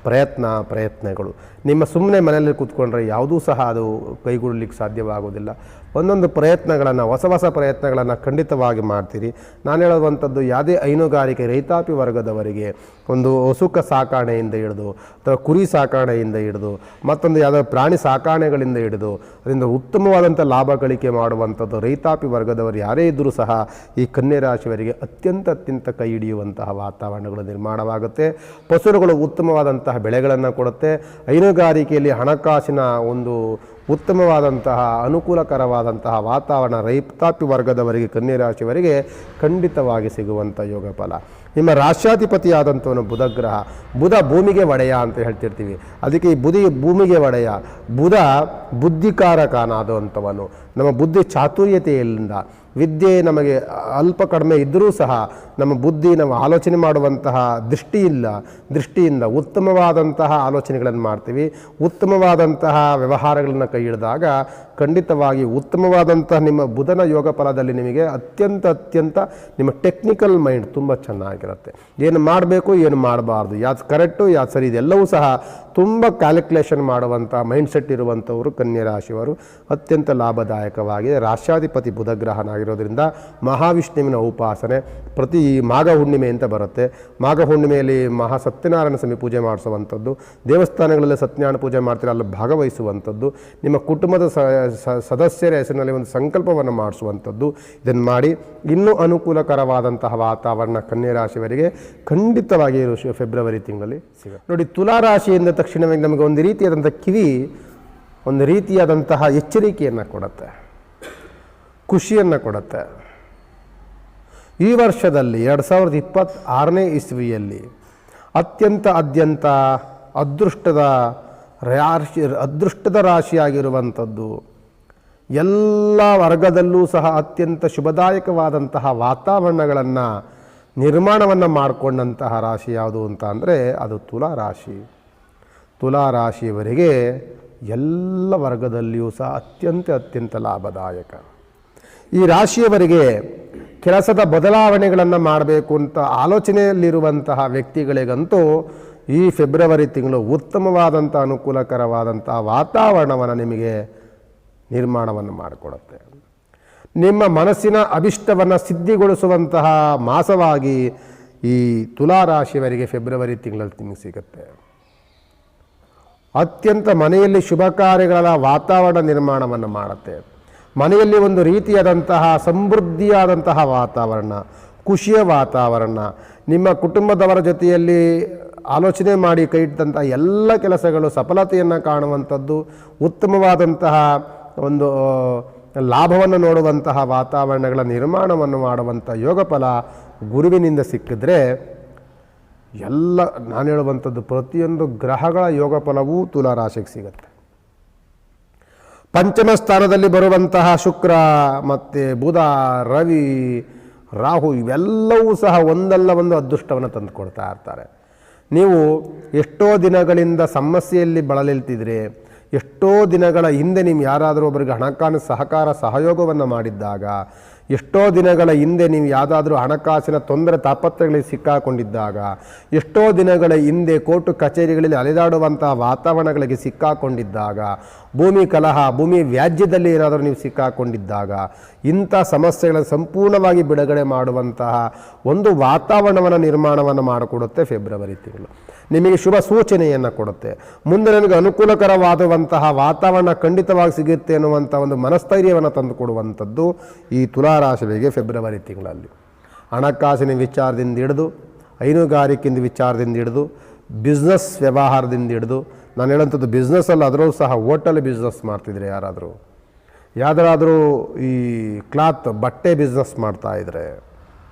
ಪ್ರಯತ್ನಗಳು. ನಿಮ್ಮ ಸುಮ್ಮನೆ ಮನೆಯಲ್ಲಿ ಕೂತ್ಕೊಂಡ್ರೆ ಯಾವುದೂ ಸಹ ಅದು ಕೈಗೂಡಲಿಕ್ಕೆ ಸಾಧ್ಯವಾಗೋದಿಲ್ಲ. ಒಂದೊಂದು ಪ್ರಯತ್ನಗಳನ್ನು, ಹೊಸ ಪ್ರಯತ್ನಗಳನ್ನು ಖಂಡಿತವಾಗಿ ಮಾಡ್ತೀರಿ. ನಾನು ಹೇಳುವಂಥದ್ದು ಯಾವುದೇ ಹೈನುಗಾರಿಕೆ ರೈತಾಪಿ ವರ್ಗದವರಿಗೆ ಒಂದು ಹಸುಕ ಸಾಕಾಣೆಯಿಂದ ಹಿಡಿದು ಅಥವಾ ಕುರಿ ಸಾಕಾಣೆಯಿಂದ ಹಿಡಿದು ಮತ್ತೊಂದು ಯಾವುದೋ ಪ್ರಾಣಿ ಸಾಕಾಣೆಗಳಿಂದ ಹಿಡಿದು ಅದರಿಂದ ಉತ್ತಮವಾದಂಥ ಲಾಭ ಗಳಿಕೆ ಮಾಡುವಂಥದ್ದು ರೈತಾಪಿ ವರ್ಗದವರು ಯಾರೇ ಇದ್ದರೂ ಸಹ ಈ ಕನ್ಯಾ ರಾಶಿಯವರಿಗೆ ಅತ್ಯಂತ ಕೈ ಹಿಡಿಯುವಂತಹ ವಾತಾವರಣಗಳು ನಿರ್ಮಾಣವಾಗುತ್ತೆ. ಫಸಲುಗಳು ಉತ್ತಮವಾದಂಥ ಬೆಳೆಗಳನ್ನು ಕೊಡುತ್ತೆ. ಹೈನುಗಾರಿಕೆಯಲ್ಲಿ ಹಣಕಾಸಿನ ಒಂದು ಉತ್ತಮವಾದಂತಹ ಅನುಕೂಲಕರವಾದಂತಹ ವಾತಾವರಣ ರೈತಾಪಿ ವರ್ಗದವರಿಗೆ, ಕನ್ಯಾ ರಾಶಿಯವರಿಗೆ ಖಂಡಿತವಾಗಿ ಸಿಗುವಂಥ ಯೋಗ ಫಲ. ನಿಮ್ಮ ರಾಶ್ಯಾಧಿಪತಿಯಾದಂಥವನು ಬುಧ ಗ್ರಹ. ಬುಧ ಭೂಮಿಗೆ ಒಡೆಯ ಅಂತ ಹೇಳ್ತಿರ್ತೀವಿ. ಅದಕ್ಕೆ ಈ ಭೂಮಿಗೆ ಒಡೆಯ ಬುಧ ಬುದ್ಧಿಕಾರಕನಾದಂಥವನು. ನಮ್ಮ ಬುದ್ಧಿ ಚಾತುರ್ಯತೆಯಿಂದ ವಿದ್ಯೆ ನಮಗೆ ಅಲ್ಪ ಕಡಿಮೆ ಇದ್ದರೂ ಸಹ ನಮ್ಮ ಬುದ್ಧಿ ನಾವು ಆಲೋಚನೆ ಮಾಡುವಂತಹ ದೃಷ್ಟಿಯಿಂದ ಉತ್ತಮವಾದಂತಹ ಆಲೋಚನೆಗಳನ್ನು ಮಾಡ್ತೀವಿ. ಉತ್ತಮವಾದಂತಹ ವ್ಯವಹಾರಗಳನ್ನು ಕೈ ಹಿಡಿದಾಗ ಖಂಡಿತವಾಗಿ ಉತ್ತಮವಾದಂತಹ ನಿಮ್ಮ ಬುಧನ ಯೋಗ ಫಲದಲ್ಲಿ ನಿಮಗೆ ಅತ್ಯಂತ ನಿಮ್ಮ ಟೆಕ್ನಿಕಲ್ ಮೈಂಡ್ ತುಂಬ ಚೆನ್ನಾಗಿರುತ್ತೆ. ಏನು ಮಾಡಬೇಕು, ಏನು ಮಾಡಬಾರ್ದು, ಯಾವ್ದು ಕರೆಕ್ಟು, ಯಾವ್ದು ಸರಿ, ಇದೆಲ್ಲವೂ ಸಹ ತುಂಬ ಕ್ಯಾಲ್ಕುಲೇಷನ್ ಮಾಡುವಂಥ ಮೈಂಡ್ಸೆಟ್ ಇರುವಂಥವರು ಕನ್ಯಾ ರಾಶಿಯವರು. ಅತ್ಯಂತ ಲಾಭದಾಯಕವಾಗಿದೆ. ರಾಶ್ಯಾಧಿಪತಿ ಬುಧ ಗ್ರಹನಾಗಿರೋದ್ರಿಂದ ಮಹಾವಿಷ್ಣುವಿನ ಉಪಾಸನೆ ಪ್ರತಿ ಮಾಘ ಹುಣ್ಣಿಮೆ ಅಂತ ಬರುತ್ತೆ. ಮಾಘ ಹುಣ್ಣಿಮೆಯಲ್ಲಿ ಸತ್ಯನಾರಾಯಣ ಸ್ವಾಮಿ ಪೂಜೆ ಮಾಡಿಸುವಂಥದ್ದು, ದೇವಸ್ಥಾನಗಳಲ್ಲಿ ಸತ್ಯನಾರಾಯಣ ಪೂಜೆ ಮಾಡ್ತೀರ ಅಲ್ಲಿ ಭಾಗವಹಿಸುವಂಥದ್ದು, ನಿಮ್ಮ ಕುಟುಂಬದ ಸದಸ್ಯರ ಹೆಸರಿನಲ್ಲಿ ಒಂದು ಸಂಕಲ್ಪವನ್ನು ಮಾಡಿಸುವಂಥದ್ದು, ಇದನ್ನು ಮಾಡಿ ಇನ್ನೂ ಅನುಕೂಲಕರವಾದಂತಹ ವಾತಾವರಣ ಕನ್ಯಾ ರಾಶಿಯವರಿಗೆ ಖಂಡಿತವಾಗಿ ಫೆಬ್ರವರಿ ತಿಂಗಳಲ್ಲಿ ಸಿಗುತ್ತೆ. ನೋಡಿ, ತುಲಾ ರಾಶಿಯಿಂದ ತಕ್ಷಣವಾಗಿ ನಮಗೆ ಒಂದು ರೀತಿಯಾದಂಥ ಒಂದು ರೀತಿಯಾದಂತಹ ಎಚ್ಚರಿಕೆಯನ್ನು ಕೊಡುತ್ತೆ, ಖುಷಿಯನ್ನು ಕೊಡುತ್ತೆ. ಈ ವರ್ಷದಲ್ಲಿ 2026ನೇ ಇಸ್ವಿಯಲ್ಲಿ ಅತ್ಯಂತ ಅದೃಷ್ಟದ ರಾಶಿಯಾಗಿರುವಂಥದ್ದು, ಎಲ್ಲ ವರ್ಗದಲ್ಲೂ ಸಹ ಅತ್ಯಂತ ಶುಭದಾಯಕವಾದಂತಹ ವಾತಾವರಣಗಳನ್ನು ನಿರ್ಮಾಣವನ್ನು ಮಾಡಿಕೊಂಡಂತಹ ರಾಶಿ ಯಾವುದು ಅಂತ ಅಂದರೆ ಅದು ತುಲಾ ರಾಶಿ. ತುಲಾ ರಾಶಿಯವರಿಗೆ ಎಲ್ಲ ವರ್ಗದಲ್ಲಿಯೂ ಸಹ ಅತ್ಯಂತ ಲಾಭದಾಯಕ. ಈ ರಾಶಿಯವರಿಗೆ ಕೆಲಸದ ಬದಲಾವಣೆಗಳನ್ನು ಮಾಡಬೇಕು ಅಂತ ಆಲೋಚನೆಯಲ್ಲಿರುವಂತಹ ವ್ಯಕ್ತಿಗಳಿಗಂತೂ ಈ ಫೆಬ್ರವರಿ ತಿಂಗಳು ಉತ್ತಮವಾದಂಥ ಅನುಕೂಲಕರವಾದಂಥ ವಾತಾವರಣವನ್ನು ನಿಮಗೆ ನಿರ್ಮಾಣವನ್ನು ಮಾಡಿಕೊಡುತ್ತೆ. ನಿಮ್ಮ ಮನಸ್ಸಿನ ಅಭಿಷ್ಟವನ್ನು ಸಿದ್ಧಿಗೊಳಿಸುವಂತಹ ಮಾಸವಾಗಿ ಈ ತುಲಾ ರಾಶಿಯವರಿಗೆ ಫೆಬ್ರವರಿ ತಿಂಗಳಲ್ಲಿ ನಿಮಗೆ ಸಿಗುತ್ತೆ. ಅತ್ಯಂತ ಮನೆಯಲ್ಲಿ ಶುಭ ಕಾರ್ಯಗಳ ವಾತಾವರಣ ನಿರ್ಮಾಣವನ್ನು ಮಾಡುತ್ತೆ. ಮನೆಯಲ್ಲಿ ಒಂದು ರೀತಿಯಾದಂತಹ ಸಮೃದ್ಧಿಯಾದಂತಹ ವಾತಾವರಣ, ಖುಷಿಯ ವಾತಾವರಣ, ನಿಮ್ಮ ಕುಟುಂಬದವರ ಜೊತೆಯಲ್ಲಿ ಆಲೋಚನೆ ಮಾಡಿ ಕೈ ಇಟ್ಟಂಥ ಎಲ್ಲ ಕೆಲಸಗಳು ಸಫಲತೆಯನ್ನು ಕಾಣುವಂಥದ್ದು, ಉತ್ತಮವಾದಂತಹ ಒಂದು ಲಾಭವನ್ನು ನೋಡುವಂತಹ ವಾತಾವರಣಗಳ ನಿರ್ಮಾಣವನ್ನು ಮಾಡುವಂಥ ಯೋಗ ಫಲ ಗುರುವಿನಿಂದ ಸಿಕ್ಕಿದ್ರೆ ನಾನು ಹೇಳುವಂಥದ್ದು ಪ್ರತಿಯೊಂದು ಗ್ರಹಗಳ ಯೋಗ ಫಲವೂ ತುಲಾ ರಾಶಿಗೆ ಸಿಗುತ್ತೆ. ಪಂಚಮ ಸ್ಥಾನದಲ್ಲಿ ಬರುವಂತಹ ಶುಕ್ರ ಮತ್ತು ಬುಧ, ರವಿ, ರಾಹು ಇವೆಲ್ಲವೂ ಸಹ ಒಂದಲ್ಲ ಒಂದು ಅದೃಷ್ಟವನ್ನು ತಂದುಕೊಡ್ತಾ ಇರ್ತಾರೆ. ನೀವು ಎಷ್ಟೋ ದಿನಗಳಿಂದ ಸಮಸ್ಯೆಯಲ್ಲಿ ಬಳಲಿಲ್ತಿದ್ರೆ, ಎಷ್ಟೋ ದಿನಗಳ ಹಿಂದೆ ನೀವು ಯಾರಾದರೂ ಒಬ್ಬರಿಗೆ ಹಣಕಾಸಿನ ಸಹಯೋಗವನ್ನು ಮಾಡಿದ್ದಾಗ, ಎಷ್ಟೋ ದಿನಗಳ ಹಿಂದೆ ನೀವು ಯಾವುದಾದ್ರೂ ಹಣಕಾಸಿನ ತೊಂದರೆ ತಾಪತ್ರಗಳಿಗೆ ಸಿಕ್ಕಾಕೊಂಡಿದ್ದಾಗ, ಎಷ್ಟೋ ದಿನಗಳ ಹಿಂದೆ ಕೋರ್ಟು ಕಚೇರಿಗಳಲ್ಲಿ ಅಲೆದಾಡುವಂಥ ವಾತಾವರಣಗಳಿಗೆ ಸಿಕ್ಕಾಕೊಂಡಿದ್ದಾಗ, ಭೂಮಿ ಕಲಹ, ಭೂಮಿ ವ್ಯಾಜ್ಯದಲ್ಲಿ ಏನಾದರೂ ನೀವು ಸಿಕ್ಕಾಕೊಂಡಿದ್ದಾಗ, ಇಂಥ ಸಮಸ್ಯೆಗಳನ್ನು ಸಂಪೂರ್ಣವಾಗಿ ಬಿಡುಗಡೆ ಮಾಡುವಂತಹ ಒಂದು ವಾತಾವರಣವನ್ನು ನಿರ್ಮಾಣವನ್ನು ಮಾಡಿಕೊಡುತ್ತೆ ಫೆಬ್ರವರಿ ತಿಂಗಳು. ನಿಮಗೆ ಶುಭ ಸೂಚನೆಯನ್ನು ಕೊಡುತ್ತೆ. ಮುಂದೆ ನನಗೆ ಅನುಕೂಲಕರವಾದಂತಹ ವಾತಾವರಣ ಖಂಡಿತವಾಗಿ ಸಿಗುತ್ತೆ ಅನ್ನುವಂಥ ಒಂದು ಮನಸ್ಥೈರ್ಯವನ್ನು ತಂದುಕೊಡುವಂಥದ್ದು ಈ ತುಲಾ ರಾಶಿಯವರಿಗೆ ಫೆಬ್ರವರಿ ತಿಂಗಳಲ್ಲಿ. ಹಣಕಾಸಿನ ವಿಚಾರದಿಂದ ಹಿಡಿದು, ಹೈನುಗಾರಿಕೆಯಿಂದ ವಿಚಾರದಿಂದ ಹಿಡಿದು, ಬಿಸ್ನೆಸ್ ವ್ಯವಹಾರದಿಂದ ಹಿಡಿದು, ನಾನು ಹೇಳೋಂಥದ್ದು ಬಿಸ್ನೆಸ್ಸಲ್ಲಿ ಅದರೂ ಸಹ ಹೋಟೆಲ್ ಬಿಸ್ನೆಸ್ ಮಾಡ್ತಿದ್ರೆ ಯಾವುದಾದ್ರೂ ಈ ಬಟ್ಟೆ ಬಿಸ್ನೆಸ್ ಮಾಡ್ತಾಯಿದ್ರೆ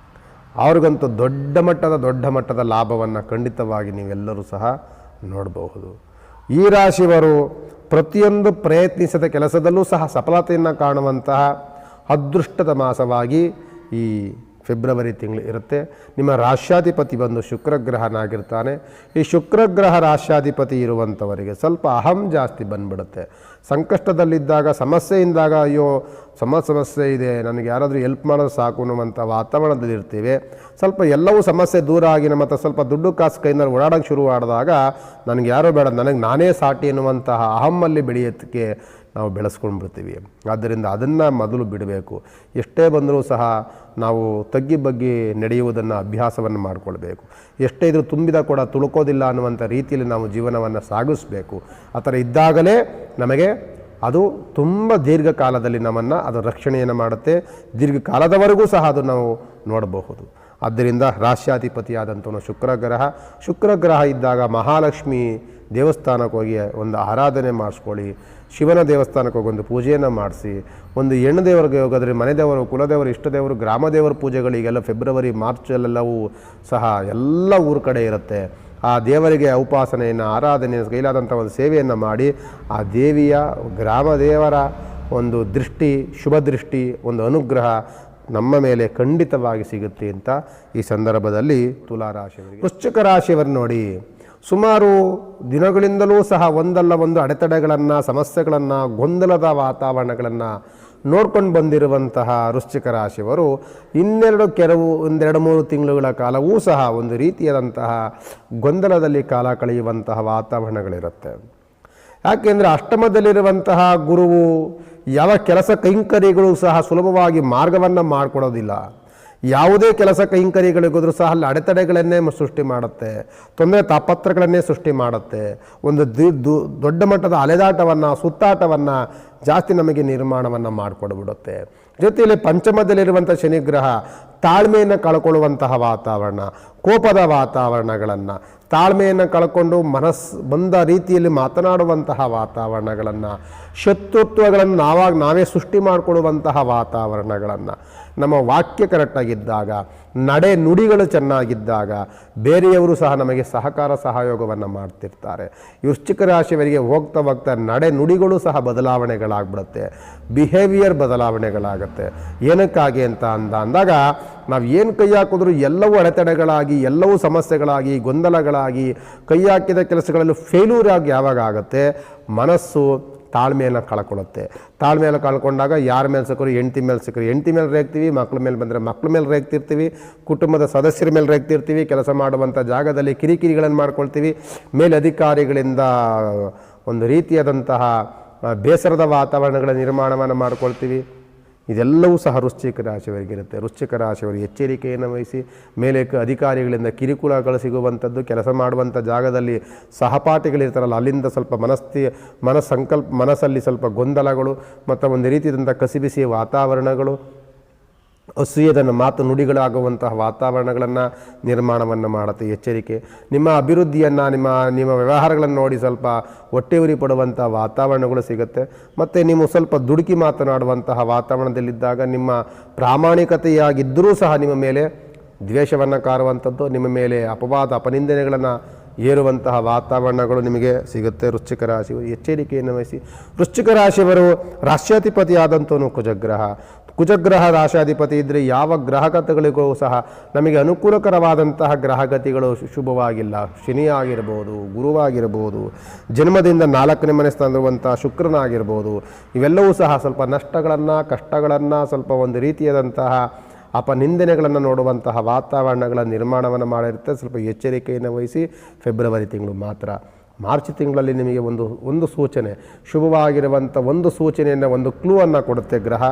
ಅವ್ರಿಗಂತೂ ದೊಡ್ಡ ಮಟ್ಟದ ಲಾಭವನ್ನು ಖಂಡಿತವಾಗಿ ನೀವೆಲ್ಲರೂ ಸಹ ನೋಡಬಹುದು. ಈ ರಾಶಿಯವರು ಪ್ರತಿಯೊಂದು ಪ್ರಯತ್ನಿಸಿದ ಕೆಲಸದಲ್ಲೂ ಸಹ ಸಫಲತೆಯನ್ನು ಕಾಣುವಂತಹ ಅದೃಷ್ಟದ ಮಾಸವಾಗಿ ಈ ಫೆಬ್ರವರಿ ತಿಂಗಳು ಇರುತ್ತೆ. ನಿಮ್ಮ ರಾಶ್ಯಾಧಿಪತಿ ಬಂದು ಶುಕ್ರಗ್ರಹನಾಗಿರ್ತಾನೆ. ಈ ಶುಕ್ರಗ್ರಹ ರಾಶ್ಯಾಧಿಪತಿ ಇರುವಂಥವರಿಗೆ ಸ್ವಲ್ಪ ಅಹಂ ಜಾಸ್ತಿ ಬಂದ್ಬಿಡುತ್ತೆ. ಸಂಕಷ್ಟದಲ್ಲಿದ್ದಾಗ, ಸಮಸ್ಯೆಯಿಂದಾಗ, ಅಯ್ಯೋ ಸಮಸ್ಯೆ ಇದೆ, ನನಗೆ ಯಾರಾದರೂ ಹೆಲ್ಪ್ ಮಾಡೋದು ಸಾಕು ಅನ್ನುವಂಥ ವಾತಾವರಣದಲ್ಲಿ ಇರ್ತೀವಿ. ಸ್ವಲ್ಪ ಎಲ್ಲವೂ ಸಮಸ್ಯೆ ದೂರ ಆಗಿ ನಮ್ಮ ಹತ್ರ ಸ್ವಲ್ಪ ದುಡ್ಡು ಕಾಸು ಕೈಯಿಂದ ಓಡಾಡೋಕ್ಕೆ ಶುರು ಮಾಡಿದಾಗ ನನಗೆ ಯಾರೋ ಬೇಡ, ನನಗೆ ನಾನೇ ಸಾಟಿ ಎನ್ನುವಂತಹ ಅಹಮ್ಮಲ್ಲಿ ಬೆಳೆಯೋದಕ್ಕೆ ನಾವು ಬೆಳೆಸ್ಕೊಂಡ್ಬಿಡ್ತೀವಿ. ಆದ್ದರಿಂದ ಅದನ್ನು ಮೊದಲು ಬಿಡಬೇಕು. ಎಷ್ಟೇ ಬಂದರೂ ಸಹ ನಾವು ತಗ್ಗಿ ಬಗ್ಗಿ ನಡೆಯುವುದನ್ನು ಅಭ್ಯಾಸವನ್ನು ಮಾಡಿಕೊಳ್ಬೇಕು. ಎಷ್ಟೇ ಇದ್ರೂ ತುಂಬಿದ ಕೂಡ ತುಳುಕೋದಿಲ್ಲ ಅನ್ನುವಂಥ ರೀತಿಯಲ್ಲಿ ನಾವು ಜೀವನವನ್ನು ಸಾಗಿಸಬೇಕು. ಆ ಥರ ಇದ್ದಾಗಲೇ ನಮಗೆ ಅದು ತುಂಬ ದೀರ್ಘಕಾಲದಲ್ಲಿ ನಮ್ಮನ್ನು ಅದು ರಕ್ಷಣೆಯನ್ನು ಮಾಡುತ್ತೆ. ದೀರ್ಘಕಾಲದವರೆಗೂ ಸಹ ಅದು ನಾವು ನೋಡಬಹುದು. ಆದ್ದರಿಂದ ರಾಶ್ಯಾಧಿಪತಿಯಾದಂಥವನು ಶುಕ್ರ ಗ್ರಹ ಇದ್ದಾಗ ಮಹಾಲಕ್ಷ್ಮಿ ದೇವಸ್ಥಾನಕ್ಕೆ ಹೋಗಿ ಒಂದು ಆರಾಧನೆ ಮಾಡಿಸ್ಕೊಳ್ಳಿ, ಶಿವನ ದೇವಸ್ಥಾನಕ್ಕೆ ಹೋಗಿ ಒಂದು ಪೂಜೆಯನ್ನು ಮಾಡಿಸಿ, ಒಂದು ಹೆಣ್ಣು ದೇವರಿಗೆ ಹೋಗೋದ್ರೆ ಮನೆ ದೇವರು, ಕುಲದೇವರು, ಇಷ್ಟದೇವರು, ಗ್ರಾಮದೇವರ ಪೂಜೆಗಳಿಗೆಲ್ಲ ಫೆಬ್ರವರಿ ಮಾರ್ಚಲ್ಲೆಲ್ಲವೂ ಸಹ ಎಲ್ಲ ಊರ ಕಡೆ ಇರುತ್ತೆ. ಆ ದೇವರಿಗೆ ಉಪಾಸನೆಯನ್ನು, ಆರಾಧನೆ, ಕೈಲಾದಂಥ ಒಂದು ಸೇವೆಯನ್ನು ಮಾಡಿ ಆ ದೇವಿಯ ಗ್ರಾಮದೇವರ ಒಂದು ದೃಷ್ಟಿ, ಶುಭ ದೃಷ್ಟಿ, ಒಂದು ಅನುಗ್ರಹ ನಮ್ಮ ಮೇಲೆ ಖಂಡಿತವಾಗಿ ಸಿಗುತ್ತೆ ಅಂತ ಈ ಸಂದರ್ಭದಲ್ಲಿ ತುಲಾರಾಶಿಯವರಿಗೆ. ವೃಶ್ಚಿಕ ರಾಶಿಯವರು ನೋಡಿ, ಸುಮಾರು ದಿನಗಳಿಂದಲೂ ಸಹ ಒಂದಲ್ಲ ಒಂದು ಅಡೆತಡೆಗಳನ್ನು, ಸಮಸ್ಯೆಗಳನ್ನು, ಗೊಂದಲದ ವಾತಾವರಣಗಳನ್ನು ನೋಡ್ಕೊಂಡು ಬಂದಿರುವಂತಹ ವೃಶ್ಚಿಕ ರಾಶಿಯವರು ಒಂದೆರಡು ಮೂರು ತಿಂಗಳುಗಳ ಕಾಲವೂ ಸಹ ಒಂದು ರೀತಿಯಾದಂತಹ ಗೊಂದಲದಲ್ಲಿ ಕಾಲ ಕಳೆಯುವಂತಹ ವಾತಾವರಣಗಳಿರುತ್ತೆ. ಯಾಕೆಂದರೆ ಅಷ್ಟಮದಲ್ಲಿರುವಂತಹ ಗುರುವು ಯಾವ ಕೆಲಸ ಕೈಂಕರ್ಯಗಳು ಸಹ ಸುಲಭವಾಗಿ ಮಾರ್ಗವನ್ನು ಮಾಡಿಕೊಡೋದಿಲ್ಲ. ಯಾವುದೇ ಕೆಲಸ ಕೈಂಕರ್ಯಗಳಿಗೋದ್ರೂ ಸಹ ಅಲ್ಲಿ ಅಡೆತಡೆಗಳನ್ನೇ ಸೃಷ್ಟಿ ಮಾಡುತ್ತೆ, ತೊಂದರೆ ತಾಪತ್ರಗಳನ್ನೇ ಸೃಷ್ಟಿ ಮಾಡುತ್ತೆ. ಒಂದು ದೊಡ್ಡ ಮಟ್ಟದ ಅಲೆದಾಟವನ್ನು, ಸುತ್ತಾಟವನ್ನು ಜಾಸ್ತಿ ನಮಗೆ ನಿರ್ಮಾಣವನ್ನು ಮಾಡಿಕೊಡ್ಬಿಡುತ್ತೆ. ಜೊತೆಯಲ್ಲಿ ಪಂಚಮದಲ್ಲಿರುವಂಥ ಶನಿಗ್ರಹ ತಾಳ್ಮೆಯನ್ನು ಕಳ್ಕೊಳ್ಳುವಂತಹ ವಾತಾವರಣ, ಕೋಪದ ವಾತಾವರಣಗಳನ್ನು, ತಾಳ್ಮೆಯನ್ನು ಕಳ್ಕೊಂಡು ಬಂದ ರೀತಿಯಲ್ಲಿ ಮಾತನಾಡುವಂತಹ ವಾತಾವರಣಗಳನ್ನು, ಶತ್ರುತ್ವಗಳನ್ನು ನಾವೇ ಸೃಷ್ಟಿ ಮಾಡಿಕೊಡುವಂತಹ ವಾತಾವರಣಗಳನ್ನು, ನಮ್ಮ ವಾಕ್ಯ ಕರೆಕ್ಟಾಗಿದ್ದಾಗ, ನಡೆ ನುಡಿಗಳು ಚೆನ್ನಾಗಿದ್ದಾಗ ಬೇರೆಯವರು ಸಹ ನಮಗೆ ಸಹಯೋಗವನ್ನು ಮಾಡ್ತಿರ್ತಾರೆ. ವೃಶ್ಚಿಕ ರಾಶಿಯವರಿಗೆ ಹೋಗ್ತಾ ನಡೆ ನುಡಿಗಳು ಸಹ ಬದಲಾವಣೆಗಳಾಗ್ಬಿಡುತ್ತೆ, ಬಿಹೇವಿಯರ್ ಬದಲಾವಣೆಗಳಾಗುತ್ತೆ. ಏನಕ್ಕಾಗಿ ಅಂತ ಅಂದಾಗ ನಾವು ಏನು ಕೈ ಹಾಕಿದ್ರೂ ಎಲ್ಲವೂ ಅಡೆತಡೆಗಳಾಗಿ, ಎಲ್ಲವೂ ಸಮಸ್ಯೆಗಳಾಗಿ, ಗೊಂದಲಗಳಾಗಿ, ಕೈ ಹಾಕಿದ ಕೆಲಸಗಳಲ್ಲಿ ಫೇಲ್ಯೂರ್ ಆಗಿ ಯಾವಾಗ ಆಗುತ್ತೆ, ಮನಸ್ಸು ತಾಳ್ಮೆಯನ್ನು ಕಳ್ಕೊಳ್ಳುತ್ತೆ. ತಾಳ್ಮೆಯನ್ನು ಕಳ್ಕೊಂಡಾಗ ಯಾರ ಮೇಲೆ ಸಿಕ್ಕರು, ಹೆಂಡತಿ ಮೇಲೆ ರೇಗ್ತೀವಿ, ಮಕ್ಕಳ ಮೇಲೆ ಬಂದರೆ ಮಕ್ಕಳ ಮೇಲೆ ರೇಗ್ತಿರ್ತೀವಿ, ಕುಟುಂಬದ ಸದಸ್ಯರ ಮೇಲೆ ರೇಗ್ತಿರ್ತೀವಿ, ಕೆಲಸ ಮಾಡುವಂಥ ಜಾಗದಲ್ಲಿ ಕಿರಿಕಿರಿಗಳನ್ನು ಮಾಡ್ಕೊಳ್ತೀವಿ, ಮೇಲಧಿಕಾರಿಗಳಿಂದ ಒಂದು ರೀತಿಯಾದಂತಹ ಬೇಸರದ ವಾತಾವರಣಗಳ ನಿರ್ಮಾಣವನ್ನು ಮಾಡ್ಕೊಳ್ತೀವಿ. ಇದೆಲ್ಲವೂ ಸಹ ವೃಶ್ಚಿಕ ರಾಶಿಯವರಿಗಿರುತ್ತೆ. ವೃಶ್ಚಿಕ ರಾಶಿಯವರು ಎಚ್ಚರಿಕೆಯನ್ನು ವಹಿಸಿ, ಮೇಲೆ ಅಧಿಕಾರಿಗಳಿಂದ ಕಿರುಕುಳಗಳು ಸಿಗುವಂಥದ್ದು, ಕೆಲಸ ಮಾಡುವಂಥ ಜಾಗದಲ್ಲಿ ಸಹಪಾಠಿಗಳಿರ್ತಾರಲ್ಲ ಅಲ್ಲಿಂದ ಸ್ವಲ್ಪ ಮನಸ್ಸಲ್ಲಿ ಸ್ವಲ್ಪ ಗೊಂದಲಗಳು ಮತ್ತು ಒಂದು ರೀತಿಯಾದಂಥ ಕಸಿಬಿಸಿಯ ವಾತಾವರಣಗಳು, ಅಸೂಯೆದನ್ನು ಮಾತು ನುಡಿಗಳಾಗುವಂತಹ ವಾತಾವರಣಗಳನ್ನು ನಿರ್ಮಾಣವನ್ನು ಮಾಡುತ್ತೆ. ಎಚ್ಚರಿಕೆ. ನಿಮ್ಮ ಅಭಿವೃದ್ಧಿಯನ್ನು, ನಿಮ್ಮ ವ್ಯವಹಾರಗಳನ್ನು ನೋಡಿ ಸ್ವಲ್ಪ ಹೊಟ್ಟೆ ಉರಿ ಪಡುವಂಥ ವಾತಾವರಣಗಳು ಸಿಗುತ್ತೆ. ಮತ್ತು ನೀವು ಸ್ವಲ್ಪ ದುಡುಕಿ ಮಾತನಾಡುವಂತಹ ವಾತಾವರಣದಲ್ಲಿದ್ದಾಗ ನಿಮ್ಮ ಪ್ರಾಮಾಣಿಕತೆಯಾಗಿದ್ದರೂ ಸಹ ನಿಮ್ಮ ಮೇಲೆ ದ್ವೇಷವನ್ನು ಕಾರುವಂಥದ್ದು, ನಿಮ್ಮ ಮೇಲೆ ಅಪನಿಂದನೆಗಳನ್ನು ಏರುವಂತಹ ವಾತಾವರಣಗಳು ನಿಮಗೆ ಸಿಗುತ್ತೆ. ವೃಶ್ಚಿಕ ರಾಶಿಯವರು ಎಚ್ಚರಿಕೆಯನ್ನು ವಹಿಸಿ. ವೃಶ್ಚಿಕ ರಾಶಿಯವರು ರಾಶ್ಯಾಧಿಪತಿಯಾದಂಥವನು ಕುಜಗ್ರಹ ರಾಶಾಧಿಪತಿ ಇದ್ದರೆ ಯಾವ ಗ್ರಹಗತಿಗಳಿಗೂ ಸಹ ನಮಗೆ ಅನುಕೂಲಕರವಾದಂತಹ ಗ್ರಹಗತಿಗಳು ಶುಭವಾಗಿಲ್ಲ. ಶನಿ ಆಗಿರ್ಬೋದು, ಗುರುವಾಗಿರ್ಬೋದು, ಜನ್ಮದಿಂದ 4ನೇ ಮನೆ ಸ್ಥಾನದಲ್ಲಿರುವಂಥ ಶುಕ್ರನಾಗಿರ್ಬೋದು, ಇವೆಲ್ಲವೂ ಸಹ ಸ್ವಲ್ಪ ನಷ್ಟಗಳನ್ನು, ಕಷ್ಟಗಳನ್ನು, ಸ್ವಲ್ಪ ಒಂದು ರೀತಿಯಾದಂತಹ ಅಪನಿಂದನೆಗಳನ್ನು ನೋಡುವಂತಹ ವಾತಾವರಣಗಳ ನಿರ್ಮಾಣವನ್ನು ಮಾಡಿರುತ್ತೆ. ಸ್ವಲ್ಪ ಎಚ್ಚರಿಕೆಯನ್ನು ವಹಿಸಿ. ಫೆಬ್ರವರಿ ತಿಂಗಳು ಮಾತ್ರ. ಮಾರ್ಚ್ ತಿಂಗಳಲ್ಲಿ ನಿಮಗೆ ಒಂದು ಸೂಚನೆ, ಶುಭವಾಗಿರುವಂಥ ಒಂದು ಸೂಚನೆಯನ್ನು, ಒಂದು ಕ್ಲೂವನ್ನು ಕೊಡುತ್ತೆ ಗ್ರಹ.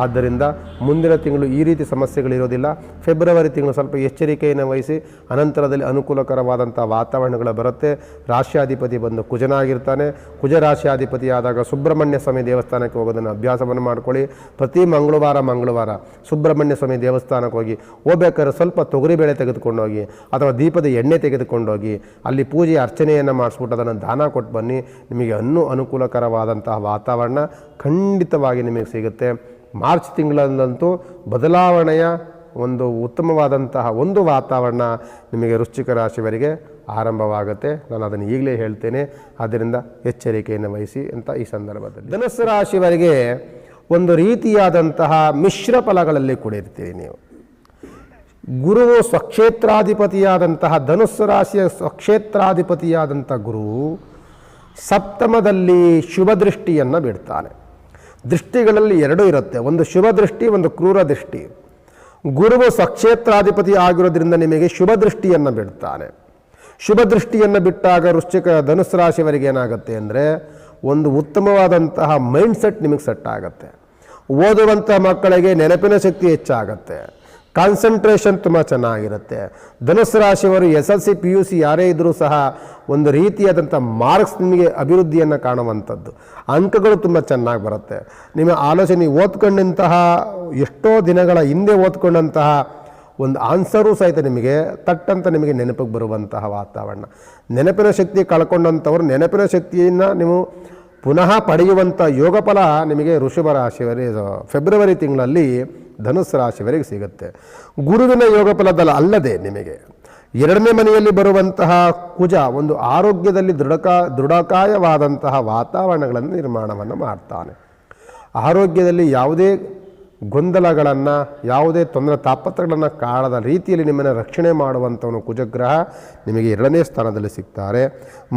ಆದ್ದರಿಂದ ಮುಂದಿನ ತಿಂಗಳು ಈ ರೀತಿ ಸಮಸ್ಯೆಗಳಿರೋದಿಲ್ಲ. ಫೆಬ್ರವರಿ ತಿಂಗಳು ಸ್ವಲ್ಪ ಎಚ್ಚರಿಕೆಯನ್ನು ವಹಿಸಿ. ಅನಂತರದಲ್ಲಿ ಅನುಕೂಲಕರವಾದಂಥ ವಾತಾವರಣಗಳು ಬರುತ್ತೆ. ರಾಶ್ಯಾಧಿಪತಿ ಬಂದು ಕುಜನಾಗಿರ್ತಾನೆ. ಕುಜ ರಾಶ್ಯಾಧಿಪತಿ ಆದಾಗ ಸುಬ್ರಹ್ಮಣ್ಯ ಸ್ವಾಮಿ ದೇವಸ್ಥಾನಕ್ಕೆ ಹೋಗೋದನ್ನು ಅಭ್ಯಾಸವನ್ನು ಮಾಡ್ಕೊಳ್ಳಿ. ಪ್ರತಿ ಮಂಗಳವಾರ ಸುಬ್ರಹ್ಮಣ್ಯ ಸ್ವಾಮಿ ದೇವಸ್ಥಾನಕ್ಕೆ ಹೋಗ್ಬೇಕಾದ್ರೆ ಸ್ವಲ್ಪ ತೊಗರಿಬೇಳೆ ತೆಗೆದುಕೊಂಡೋಗಿ ಅಥವಾ ದೀಪದ ಎಣ್ಣೆ ತೆಗೆದುಕೊಂಡೋಗಿ ಅಲ್ಲಿ ಪೂಜೆ ಅರ್ಚನೆಯನ್ನು ಮಾಡಿಸ್ಬಿಟ್ಟು ಅದನ್ನು ದಾನ ಕೊಟ್ಟು ಬನ್ನಿ. ನಿಮಗೆ ಅನುಕೂಲಕರವಾದಂತಹ ವಾತಾವರಣ ಖಂಡಿತವಾಗಿ ನಿಮಗೆ ಸಿಗುತ್ತೆ. ಮಾರ್ಚ್ ತಿಂಗಳಲ್ಲಂತೂ ಬದಲಾವಣೆಯ ಒಂದು ಉತ್ತಮವಾದಂತಹ ಒಂದು ವಾತಾವರಣ ನಿಮಗೆ ವೃಶ್ಚಿಕ ರಾಶಿಯವರಿಗೆ ಆರಂಭವಾಗುತ್ತೆ. ನಾನು ಅದನ್ನು ಈಗಲೇ ಹೇಳ್ತೇನೆ. ಆದ್ದರಿಂದ ಎಚ್ಚರಿಕೆಯನ್ನು ವಹಿಸಿ ಅಂತ ಈ ಸಂದರ್ಭದಲ್ಲಿ. ಧನುಸ್ಸು ರಾಶಿಯವರಿಗೆ ಒಂದು ರೀತಿಯಾದಂತಹ ಮಿಶ್ರ ಫಲಗಳಲ್ಲಿ ಕೂಡಿರ್ತೀರಿ ನೀವು. ಗುರುವು ಸ್ವಕ್ಷೇತ್ರಾಧಿಪತಿಯಾದಂತಹ ಧನುಸ್ಸು ರಾಶಿಯ ಸ್ವಕ್ಷೇತ್ರಾಧಿಪತಿಯಾದಂಥ ಗುರು ಸಪ್ತಮದಲ್ಲಿ ಶುಭ ದೃಷ್ಟಿಯನ್ನು ಬಿಡ್ತಾನೆ. ದೃಷ್ಟಿಗಳಲ್ಲಿ ಎರಡೂ ಇರುತ್ತೆ, ಒಂದು ಶುಭ ದೃಷ್ಟಿ, ಒಂದು ಕ್ರೂರ ದೃಷ್ಟಿ. ಗುರುವು ಸ್ವಕ್ಷೇತ್ರಾಧಿಪತಿ ಆಗಿರೋದ್ರಿಂದ ನಿಮಗೆ ಶುಭ ದೃಷ್ಟಿಯನ್ನು ಬಿಡ್ತಾನೆ. ಶುಭ ದೃಷ್ಟಿಯನ್ನು ಬಿಟ್ಟಾಗ ಧನುಸ್ಸು ರಾಶಿಯವರಿಗೆ ಏನಾಗುತ್ತೆ ಅಂದರೆ ಒಂದು ಉತ್ತಮವಾದಂತಹ ಮೈಂಡ್ಸೆಟ್ ನಿಮಗೆ ಸೆಟ್ ಆಗುತ್ತೆ. ಓದುವಂಥ ಮಕ್ಕಳಿಗೆ ನೆನಪಿನ ಶಕ್ತಿ ಹೆಚ್ಚಾಗತ್ತೆ, ಕಾನ್ಸಂಟ್ರೇಷನ್ ತುಂಬ ಚೆನ್ನಾಗಿರುತ್ತೆ. ಧನುಸ್ಸು ರಾಶಿಯವರು SLC PUC ಯಾರೇ ಇದ್ದರೂ ಸಹ ಒಂದು ರೀತಿಯಾದಂಥ ಮಾರ್ಕ್ಸ್ ನಿಮಗೆ ಅಭಿವೃದ್ಧಿಯನ್ನು ಕಾಣುವಂಥದ್ದು, ಅಂಕಗಳು ತುಂಬ ಚೆನ್ನಾಗಿ ಬರುತ್ತೆ. ನಿಮ್ಮ ಆಲೋಚನೆ ಓದ್ಕೊಂಡಂತಹ ಎಷ್ಟೋ ದಿನಗಳ ಹಿಂದೆ ಓದ್ಕೊಂಡಂತಹ ಒಂದು ಆನ್ಸರು ಸಹಿತ ನಿಮಗೆ ತಟ್ಟಂತ ನಿಮಗೆ ನೆನಪಿಗೆ ಬರುವಂತಹ ವಾತಾವರಣ. ನೆನಪಿನ ಶಕ್ತಿ ಕಳ್ಕೊಂಡಂಥವ್ರು ನೆನಪಿನ ಶಕ್ತಿಯನ್ನು ನೀವು ಪುನಃ ಪಡೆಯುವಂಥ ಯೋಗ ಫಲ ನಿಮಗೆ ವೃಷಭ ರಾಶಿಯವರಿಗೆ ಫೆಬ್ರವರಿ ತಿಂಗಳಲ್ಲಿ ಧನುಸ್ಸು ರಾಶಿಯವರೆಗೆ ಸಿಗುತ್ತೆ. ಗುರುವಿನ ಯೋಗ ಫಲದಲ್ಲ ಅಲ್ಲದೆ ನಿಮಗೆ 2ನೇ ಮನೆಯಲ್ಲಿ ಬರುವಂತಹ ಕುಜ ಒಂದು ಆರೋಗ್ಯದಲ್ಲಿ ದೃಢಕಾಯವಾದಂತಹ ವಾತಾವರಣಗಳನ್ನು ನಿರ್ಮಾಣವನ್ನು ಮಾಡ್ತಾನೆ. ಆರೋಗ್ಯದಲ್ಲಿ ಯಾವುದೇ ಗೊಂದಲಗಳನ್ನು, ಯಾವುದೇ ತೊಂದರೆ ತಾಪತ್ರಗಳನ್ನು ಕಾಣದ ರೀತಿಯಲ್ಲಿ ನಿಮ್ಮನ್ನು ರಕ್ಷಣೆ ಮಾಡುವಂಥವನು ಕುಜಗ್ರಹ ನಿಮಗೆ 2ನೇ ಸ್ಥಾನದಲ್ಲಿ ಸಿಗ್ತಾರೆ.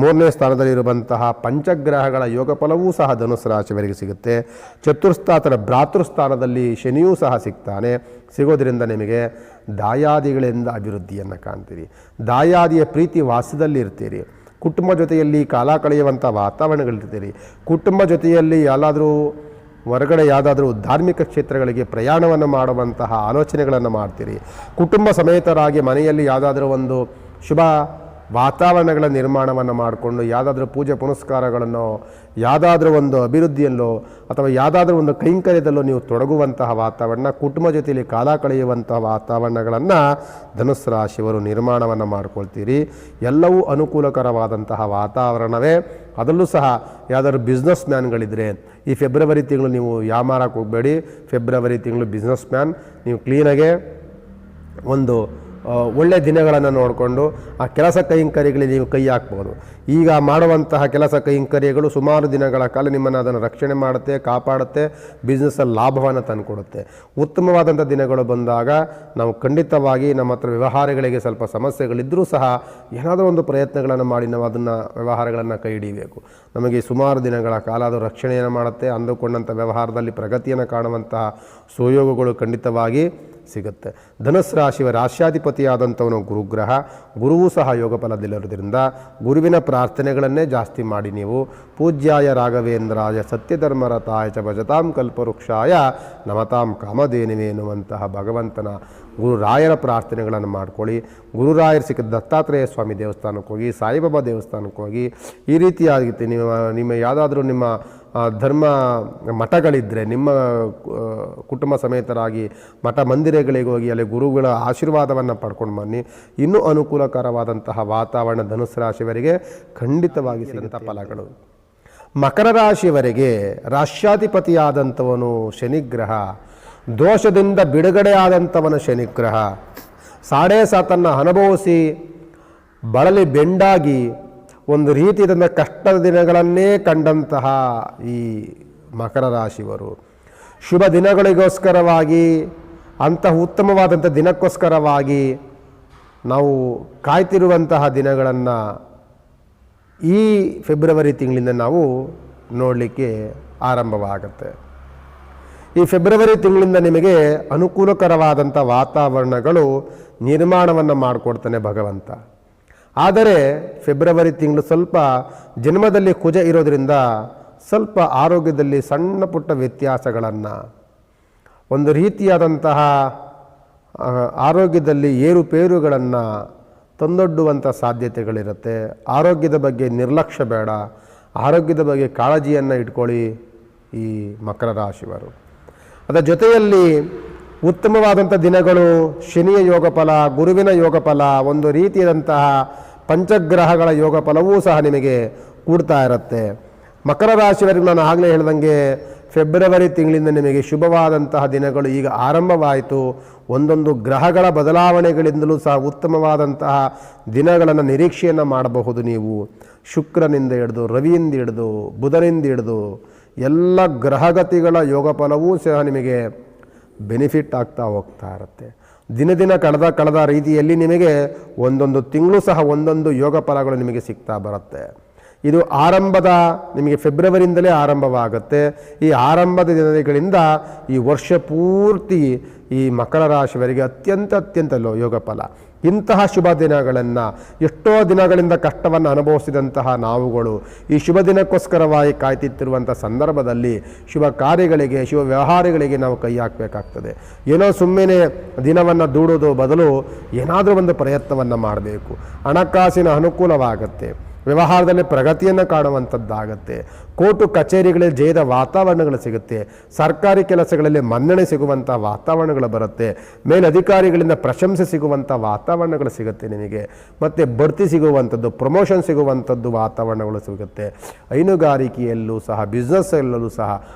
3ನೇ ಸ್ಥಾನದಲ್ಲಿ ಇರುವಂತಹ ಪಂಚಗ್ರಹಗಳ ಯೋಗ ಫಲವೂ ಸಹ ಧನುಸ್ಸು ರಾಶಿಯವರಿಗೆ ಸಿಗುತ್ತೆ. ಚತುರ್ಸ್ಥಾನದ ಭ್ರಾತೃಸ್ಥಾನದಲ್ಲಿ ಶನಿಯೂ ಸಹ ಸಿಗ್ತಾನೆ. ಸಿಗೋದ್ರಿಂದ ನಿಮಗೆ ದಾಯಾದಿಗಳಿಂದ ಅಭಿವೃದ್ಧಿಯನ್ನು ಕಾಣ್ತೀರಿ. ದಾಯಾದಿಯ ಪ್ರೀತಿ ವಾಸದಲ್ಲಿ ಇರ್ತೀರಿ. ಕುಟುಂಬ ಜೊತೆಯಲ್ಲಿ ಕಾಲ ಕಳೆಯುವಂಥ ವಾತಾವರಣಗಳಿರ್ತೀರಿ. ಕುಟುಂಬ ಜೊತೆಯಲ್ಲಿ ಎಲ್ಲಾದರೂ ಹೊರಗಡೆ ಯಾವುದಾದ್ರೂ ಧಾರ್ಮಿಕ ಕ್ಷೇತ್ರಗಳಿಗೆ ಪ್ರಯಾಣವನ್ನು ಮಾಡುವಂತಹ ಆಲೋಚನೆಗಳನ್ನು ಮಾಡ್ತೀರಿ. ಕುಟುಂಬ ಸಮೇತರಾಗಿ ಮನೆಯಲ್ಲಿ ಯಾವುದಾದ್ರೂ ಒಂದು ಶುಭ ವಾತಾವರಣಗಳ ನಿರ್ಮಾಣವನ್ನು ಮಾಡಿಕೊಂಡು ಯಾವುದಾದ್ರೂ ಪೂಜೆ ಪುನಸ್ಕಾರಗಳನ್ನು ಯಾವುದಾದ್ರೂ ಒಂದು ಅಭಿವೃದ್ಧಿಯಲ್ಲೋ ಅಥವಾ ಯಾವುದಾದ್ರೂ ಒಂದು ಕೈಂಕರ್ಯದಲ್ಲೋ ನೀವು ತೊಡಗುವಂತಹ ವಾತಾವರಣ, ಕುಟುಂಬ ಜೊತೆಯಲ್ಲಿ ಕಾಲ ಕಳೆಯುವಂತಹ ವಾತಾವರಣಗಳನ್ನು ಧನುಸ್ಸು ರಾಶಿಯವರು ನಿರ್ಮಾಣವನ್ನು ಮಾಡ್ಕೊಳ್ತೀರಿ. ಎಲ್ಲವೂ ಅನುಕೂಲಕರವಾದಂತಹ ವಾತಾವರಣವೇ. ಅದರಲ್ಲೂ ಸಹ ಯಾವುದಾದ್ರು ಬಿಸ್ನೆಸ್ ಮ್ಯಾನ್ಗಳಿದ್ದರೆ ಈ ಫೆಬ್ರವರಿ ತಿಂಗಳು ನೀವು ಯಾಮಾರಕ್ಕೆ ಹೋಗಬೇಡಿ. ಫೆಬ್ರವರಿ ತಿಂಗಳು ಬಿಸ್ನೆಸ್ ಮ್ಯಾನ್ ನೀವು ಕ್ಲೀನಾಗೆ ಒಂದು ಒಳ್ಳೆಯ ದಿನಗಳನ್ನು ನೋಡಿಕೊಂಡು ಆ ಕೆಲಸ ಕೈಂಕರ್ಯಗಳಿಗೆ ನೀವು ಕೈ ಹಾಕ್ಬೋದು. ಈಗ ಮಾಡುವಂತಹ ಕೆಲಸ ಕೈಂಕರ್ಯಗಳು ಸುಮಾರು ದಿನಗಳ ಕಾಲ ನಿಮ್ಮನ್ನು ಅದನ್ನು ರಕ್ಷಣೆ ಮಾಡುತ್ತೆ, ಕಾಪಾಡುತ್ತೆ, ಬಿಸ್ನೆಸ್ಸಲ್ಲಿ ಲಾಭವನ್ನು ತಂದುಕೊಡುತ್ತೆ. ಉತ್ತಮವಾದಂಥ ದಿನಗಳು ಬಂದಾಗ ನಾವು ಖಂಡಿತವಾಗಿ ನಮ್ಮ ಹತ್ರ ವ್ಯವಹಾರಗಳಿಗೆ ಸ್ವಲ್ಪ ಸಮಸ್ಯೆಗಳಿದ್ದರೂ ಸಹ ಏನಾದರೂ ಒಂದು ಪ್ರಯತ್ನಗಳನ್ನು ಮಾಡಿ ನಾವು ಅದನ್ನು ವ್ಯವಹಾರಗಳನ್ನು ಕೈ ಹಿಡಿಯಬೇಕು. ನಮಗೆ ಸುಮಾರು ದಿನಗಳ ಕಾಲ ಅದು ರಕ್ಷಣೆಯನ್ನು ಮಾಡುತ್ತೆ. ಅಂದುಕೊಂಡಂಥ ವ್ಯವಹಾರದಲ್ಲಿ ಪ್ರಗತಿಯನ್ನು ಕಾಣುವಂತಹ ಸುಯೋಗಗಳು ಖಂಡಿತವಾಗಿ ಸಿಗುತ್ತೆ. ಧನುಸ್ಸು ರಾಶಿಯ ರಾಶ್ಯಾಧಿಪತಿಯಾದಂಥವನು ಗುರುಗ್ರಹ. ಗುರುವೂ ಸಹ ಯೋಗ ಫಲದಲ್ಲಿರೋದ್ರಿಂದ ಗುರುವಿನ ಪ್ರಾರ್ಥನೆಗಳನ್ನೇ ಜಾಸ್ತಿ ಮಾಡಿ. ನೀವು ಪೂಜ್ಯಾಯ ರಾಘವೇಂದ್ರಾಯ ಸತ್ಯಧರ್ಮರತಾಯ ಚ ಭಜತಾಂ ಕಲ್ಪವೃಕ್ಷಾಯ ನಮತಾಂ ಕಾಮಧೇನುವೆ ಎನ್ನುವಂತಹ ಭಗವಂತನ ಗುರುರಾಯರ ಪ್ರಾರ್ಥನೆಗಳನ್ನು ಮಾಡ್ಕೊಳ್ಳಿ. ಗುರುರಾಯರು ಸಿಕ್ಕ ದತ್ತಾತ್ರೇಯ ಸ್ವಾಮಿ ದೇವಸ್ಥಾನಕ್ಕೆ ಹೋಗಿ, ಸಾಯಿಬಾಬಾ ದೇವಸ್ಥಾನಕ್ಕೆ ಹೋಗಿ, ಈ ರೀತಿಯಾಗಿ ನಿಮ್ಮ ಯಾವುದಾದ್ರೂ ನಿಮ್ಮ ಧರ್ಮ ಮಠಗಳಿದ್ದರೆ ನಿಮ್ಮ ಕುಟುಂಬ ಸಮೇತರಾಗಿ ಮಠ ಮಂದಿರಗಳಿಗೆ ಹೋಗಿ ಅಲ್ಲಿ ಗುರುಗಳ ಆಶೀರ್ವಾದವನ್ನು ಪಡ್ಕೊಂಡು ಬನ್ನಿ. ಇನ್ನೂ ಅನುಕೂಲಕರವಾದಂತಹ ವಾತಾವರಣ ಧನುಸ್ಸು ರಾಶಿಯವರಿಗೆ ಖಂಡಿತವಾಗಿ ಸಿಗುವಂಥ ಫಲಗಳು. ಮಕರ ರಾಶಿಯವರಿಗೆ ರಾಶ್ಯಾಧಿಪತಿಯಾದಂಥವನು ಶನಿಗ್ರಹ. ದೋಷದಿಂದ ಬಿಡುಗಡೆ ಆದಂಥವನು ಶನಿಗ್ರಹ. ಸಾಡೇ ಸಾತನ್ನು ಅನುಭವಿಸಿ ಬಳಲಿ ಬೆಂಡಾಗಿ ಒಂದು ರೀತಿಯಿಂದ ಕಷ್ಟದ ದಿನಗಳನ್ನೇ ಕಂಡಂತಹ ಈ ಮಕರ ರಾಶಿಯವರು ಶುಭ ದಿನಗಳಿಗೋಸ್ಕರವಾಗಿ, ಅಂತಹ ಉತ್ತಮವಾದಂಥ ದಿನಕ್ಕೋಸ್ಕರವಾಗಿ ನಾವು ಕಾಯ್ತಿರುವಂತಹ ದಿನಗಳನ್ನು ಈ ಫೆಬ್ರವರಿ ತಿಂಗಳಿಂದ ನಾವು ನೋಡಲಿಕ್ಕೆ ಆರಂಭವಾಗುತ್ತೆ. ಈ ಫೆಬ್ರವರಿ ತಿಂಗಳಿಂದ ನಿಮಗೆ ಅನುಕೂಲಕರವಾದಂಥ ವಾತಾವರಣಗಳು ನಿರ್ಮಾಣವನ್ನು ಮಾಡಿಕೊಡ್ತಾನೆ ಭಗವಂತ. ಆದರೆ ಫೆಬ್ರವರಿ ತಿಂಗಳು ಸ್ವಲ್ಪ ಜನ್ಮದಲ್ಲಿ ಕುಜ ಇರೋದರಿಂದ ಸ್ವಲ್ಪ ಆರೋಗ್ಯದಲ್ಲಿ ಸಣ್ಣ ಪುಟ್ಟ ವ್ಯತ್ಯಾಸಗಳನ್ನು, ಒಂದು ರೀತಿಯಾದಂತಹ ಆರೋಗ್ಯದಲ್ಲಿ ಏರುಪೇರುಗಳನ್ನು ತಂದೊಡ್ಡುವಂಥ ಸಾಧ್ಯತೆಗಳಿರುತ್ತೆ. ಆರೋಗ್ಯದ ಬಗ್ಗೆ ನಿರ್ಲಕ್ಷ್ಯ ಬೇಡ. ಆರೋಗ್ಯದ ಬಗ್ಗೆ ಕಾಳಜಿಯನ್ನು ಇಟ್ಕೊಳ್ಳಿ ಈ ಮಕರ ರಾಶಿಯವರು. ಅದರ ಜೊತೆಯಲ್ಲಿ ಉತ್ತಮವಾದಂಥ ದಿನಗಳು, ಶನಿಯ ಯೋಗ ಫಲ, ಗುರುವಿನ ಯೋಗ ಫಲ, ಒಂದು ರೀತಿಯಾದಂತಹ ಪಂಚಗ್ರಹಗಳ ಯೋಗ ಫಲವೂ ಸಹ ನಿಮಗೆ ಕೂಡ್ತಾ ಇರುತ್ತೆ. ಮಕರ ರಾಶಿಯವರಿಗೆ ನಾನು ಆಗಲೇ ಹೇಳ್ದಂಗೆ ಫೆಬ್ರವರಿ ತಿಂಗಳಿಂದ ನಿಮಗೆ ಶುಭವಾದಂತಹ ದಿನಗಳು ಈಗ ಆರಂಭವಾಯಿತು. ಒಂದೊಂದು ಗ್ರಹಗಳ ಬದಲಾವಣೆಗಳಿಂದಲೂ ಸಹ ಉತ್ತಮವಾದಂತಹ ದಿನಗಳನ್ನು ನಿರೀಕ್ಷೆಯನ್ನು ಮಾಡಬಹುದು. ನೀವು ಶುಕ್ರನಿಂದ ಹಿಡಿದು, ರವಿಯಿಂದ ಹಿಡಿದು, ಬುಧನಿಂದ ಹಿಡಿದು ಎಲ್ಲ ಗ್ರಹಗತಿಗಳ ಯೋಗ ಫಲವೂ ಸಹ ನಿಮಗೆ ಬೆನಿಫಿಟ್ ಆಗ್ತಾ ಹೋಗ್ತಾ ಇರುತ್ತೆ. ದಿನ ದಿನ ಕಳೆದ ರೀತಿಯಲ್ಲಿ ನಿಮಗೆ ಒಂದೊಂದು ತಿಂಗಳು ಸಹ ಒಂದೊಂದು ಯೋಗ ಫಲಗಳು ನಿಮಗೆ ಸಿಗ್ತಾ ಬರುತ್ತೆ. ಇದು ಆರಂಭದ ನಿಮಗೆ ಫೆಬ್ರವರಿಯಿಂದಲೇ ಆರಂಭವಾಗುತ್ತೆ. ಈ ಆರಂಭದ ದಿನಗಳಿಂದ ಈ ವರ್ಷ ಪೂರ್ತಿ ಈ ಮಕರ ರಾಶಿಯವರಿಗೆ ಅತ್ಯಂತ ಯೋಗ ಫಲ. ಇಂತಹ ಶುಭ ದಿನಗಳನ್ನು ಎಷ್ಟೋ ದಿನಗಳಿಂದ ಕಷ್ಟವನ್ನು ಅನುಭವಿಸಿದಂತಹ ನಾವುಗಳು ಈ ಶುಭ ದಿನಕ್ಕೋಸ್ಕರವಾಗಿ ಕಾಯ್ತಿತ್ತಿರುವಂಥ ಸಂದರ್ಭದಲ್ಲಿ ಶುಭ ಕಾರ್ಯಗಳಿಗೆ, ಶುಭ ವ್ಯವಹಾರಗಳಿಗೆ ನಾವು ಕೈ ಹಾಕಬೇಕಾಗ್ತದೆ. ಏನೋ ಸುಮ್ಮನೆ ದಿನವನ್ನು ದೂಡೋದು ಬದಲು ಏನಾದರೂ ಒಂದು ಪ್ರಯತ್ನವನ್ನು ಮಾಡಬೇಕು. ಹಣಕಾಸಿನ ಅನುಕೂಲವಾಗುತ್ತೆ, ವ್ಯವಹಾರದಲ್ಲಿ ಪ್ರಗತಿಯನ್ನು ಕಾಣುವಂಥದ್ದಾಗತ್ತೆ, ಕೋರ್ಟು ಕಚೇರಿಗಳಲ್ಲಿ ಜಯದ ವಾತಾವರಣಗಳು ಸಿಗುತ್ತೆ. ಸರ್ಕಾರಿ ಕೆಲಸಗಳಲ್ಲಿ ಮನ್ನಣೆ ಸಿಗುವಂಥ ವಾತಾವರಣಗಳು ಬರುತ್ತೆ. ಮೇಲಧಿಕಾರಿಗಳಿಂದ ಪ್ರಶಂಸೆ ಸಿಗುವಂಥ ವಾತಾವರಣಗಳು ಸಿಗುತ್ತೆ ನಿಮಗೆ. ಮತ್ತು ಬಡ್ತಿ ಸಿಗುವಂಥದ್ದು, ಪ್ರಮೋಷನ್ ಸಿಗುವಂಥದ್ದು ವಾತಾವರಣಗಳು ಸಿಗುತ್ತೆ. ಹೈನುಗಾರಿಕೆಯಲ್ಲೂ ಸಹ, ಬಿಸ್ನೆಸ್ಸಲ್ಲೂ ಸಹ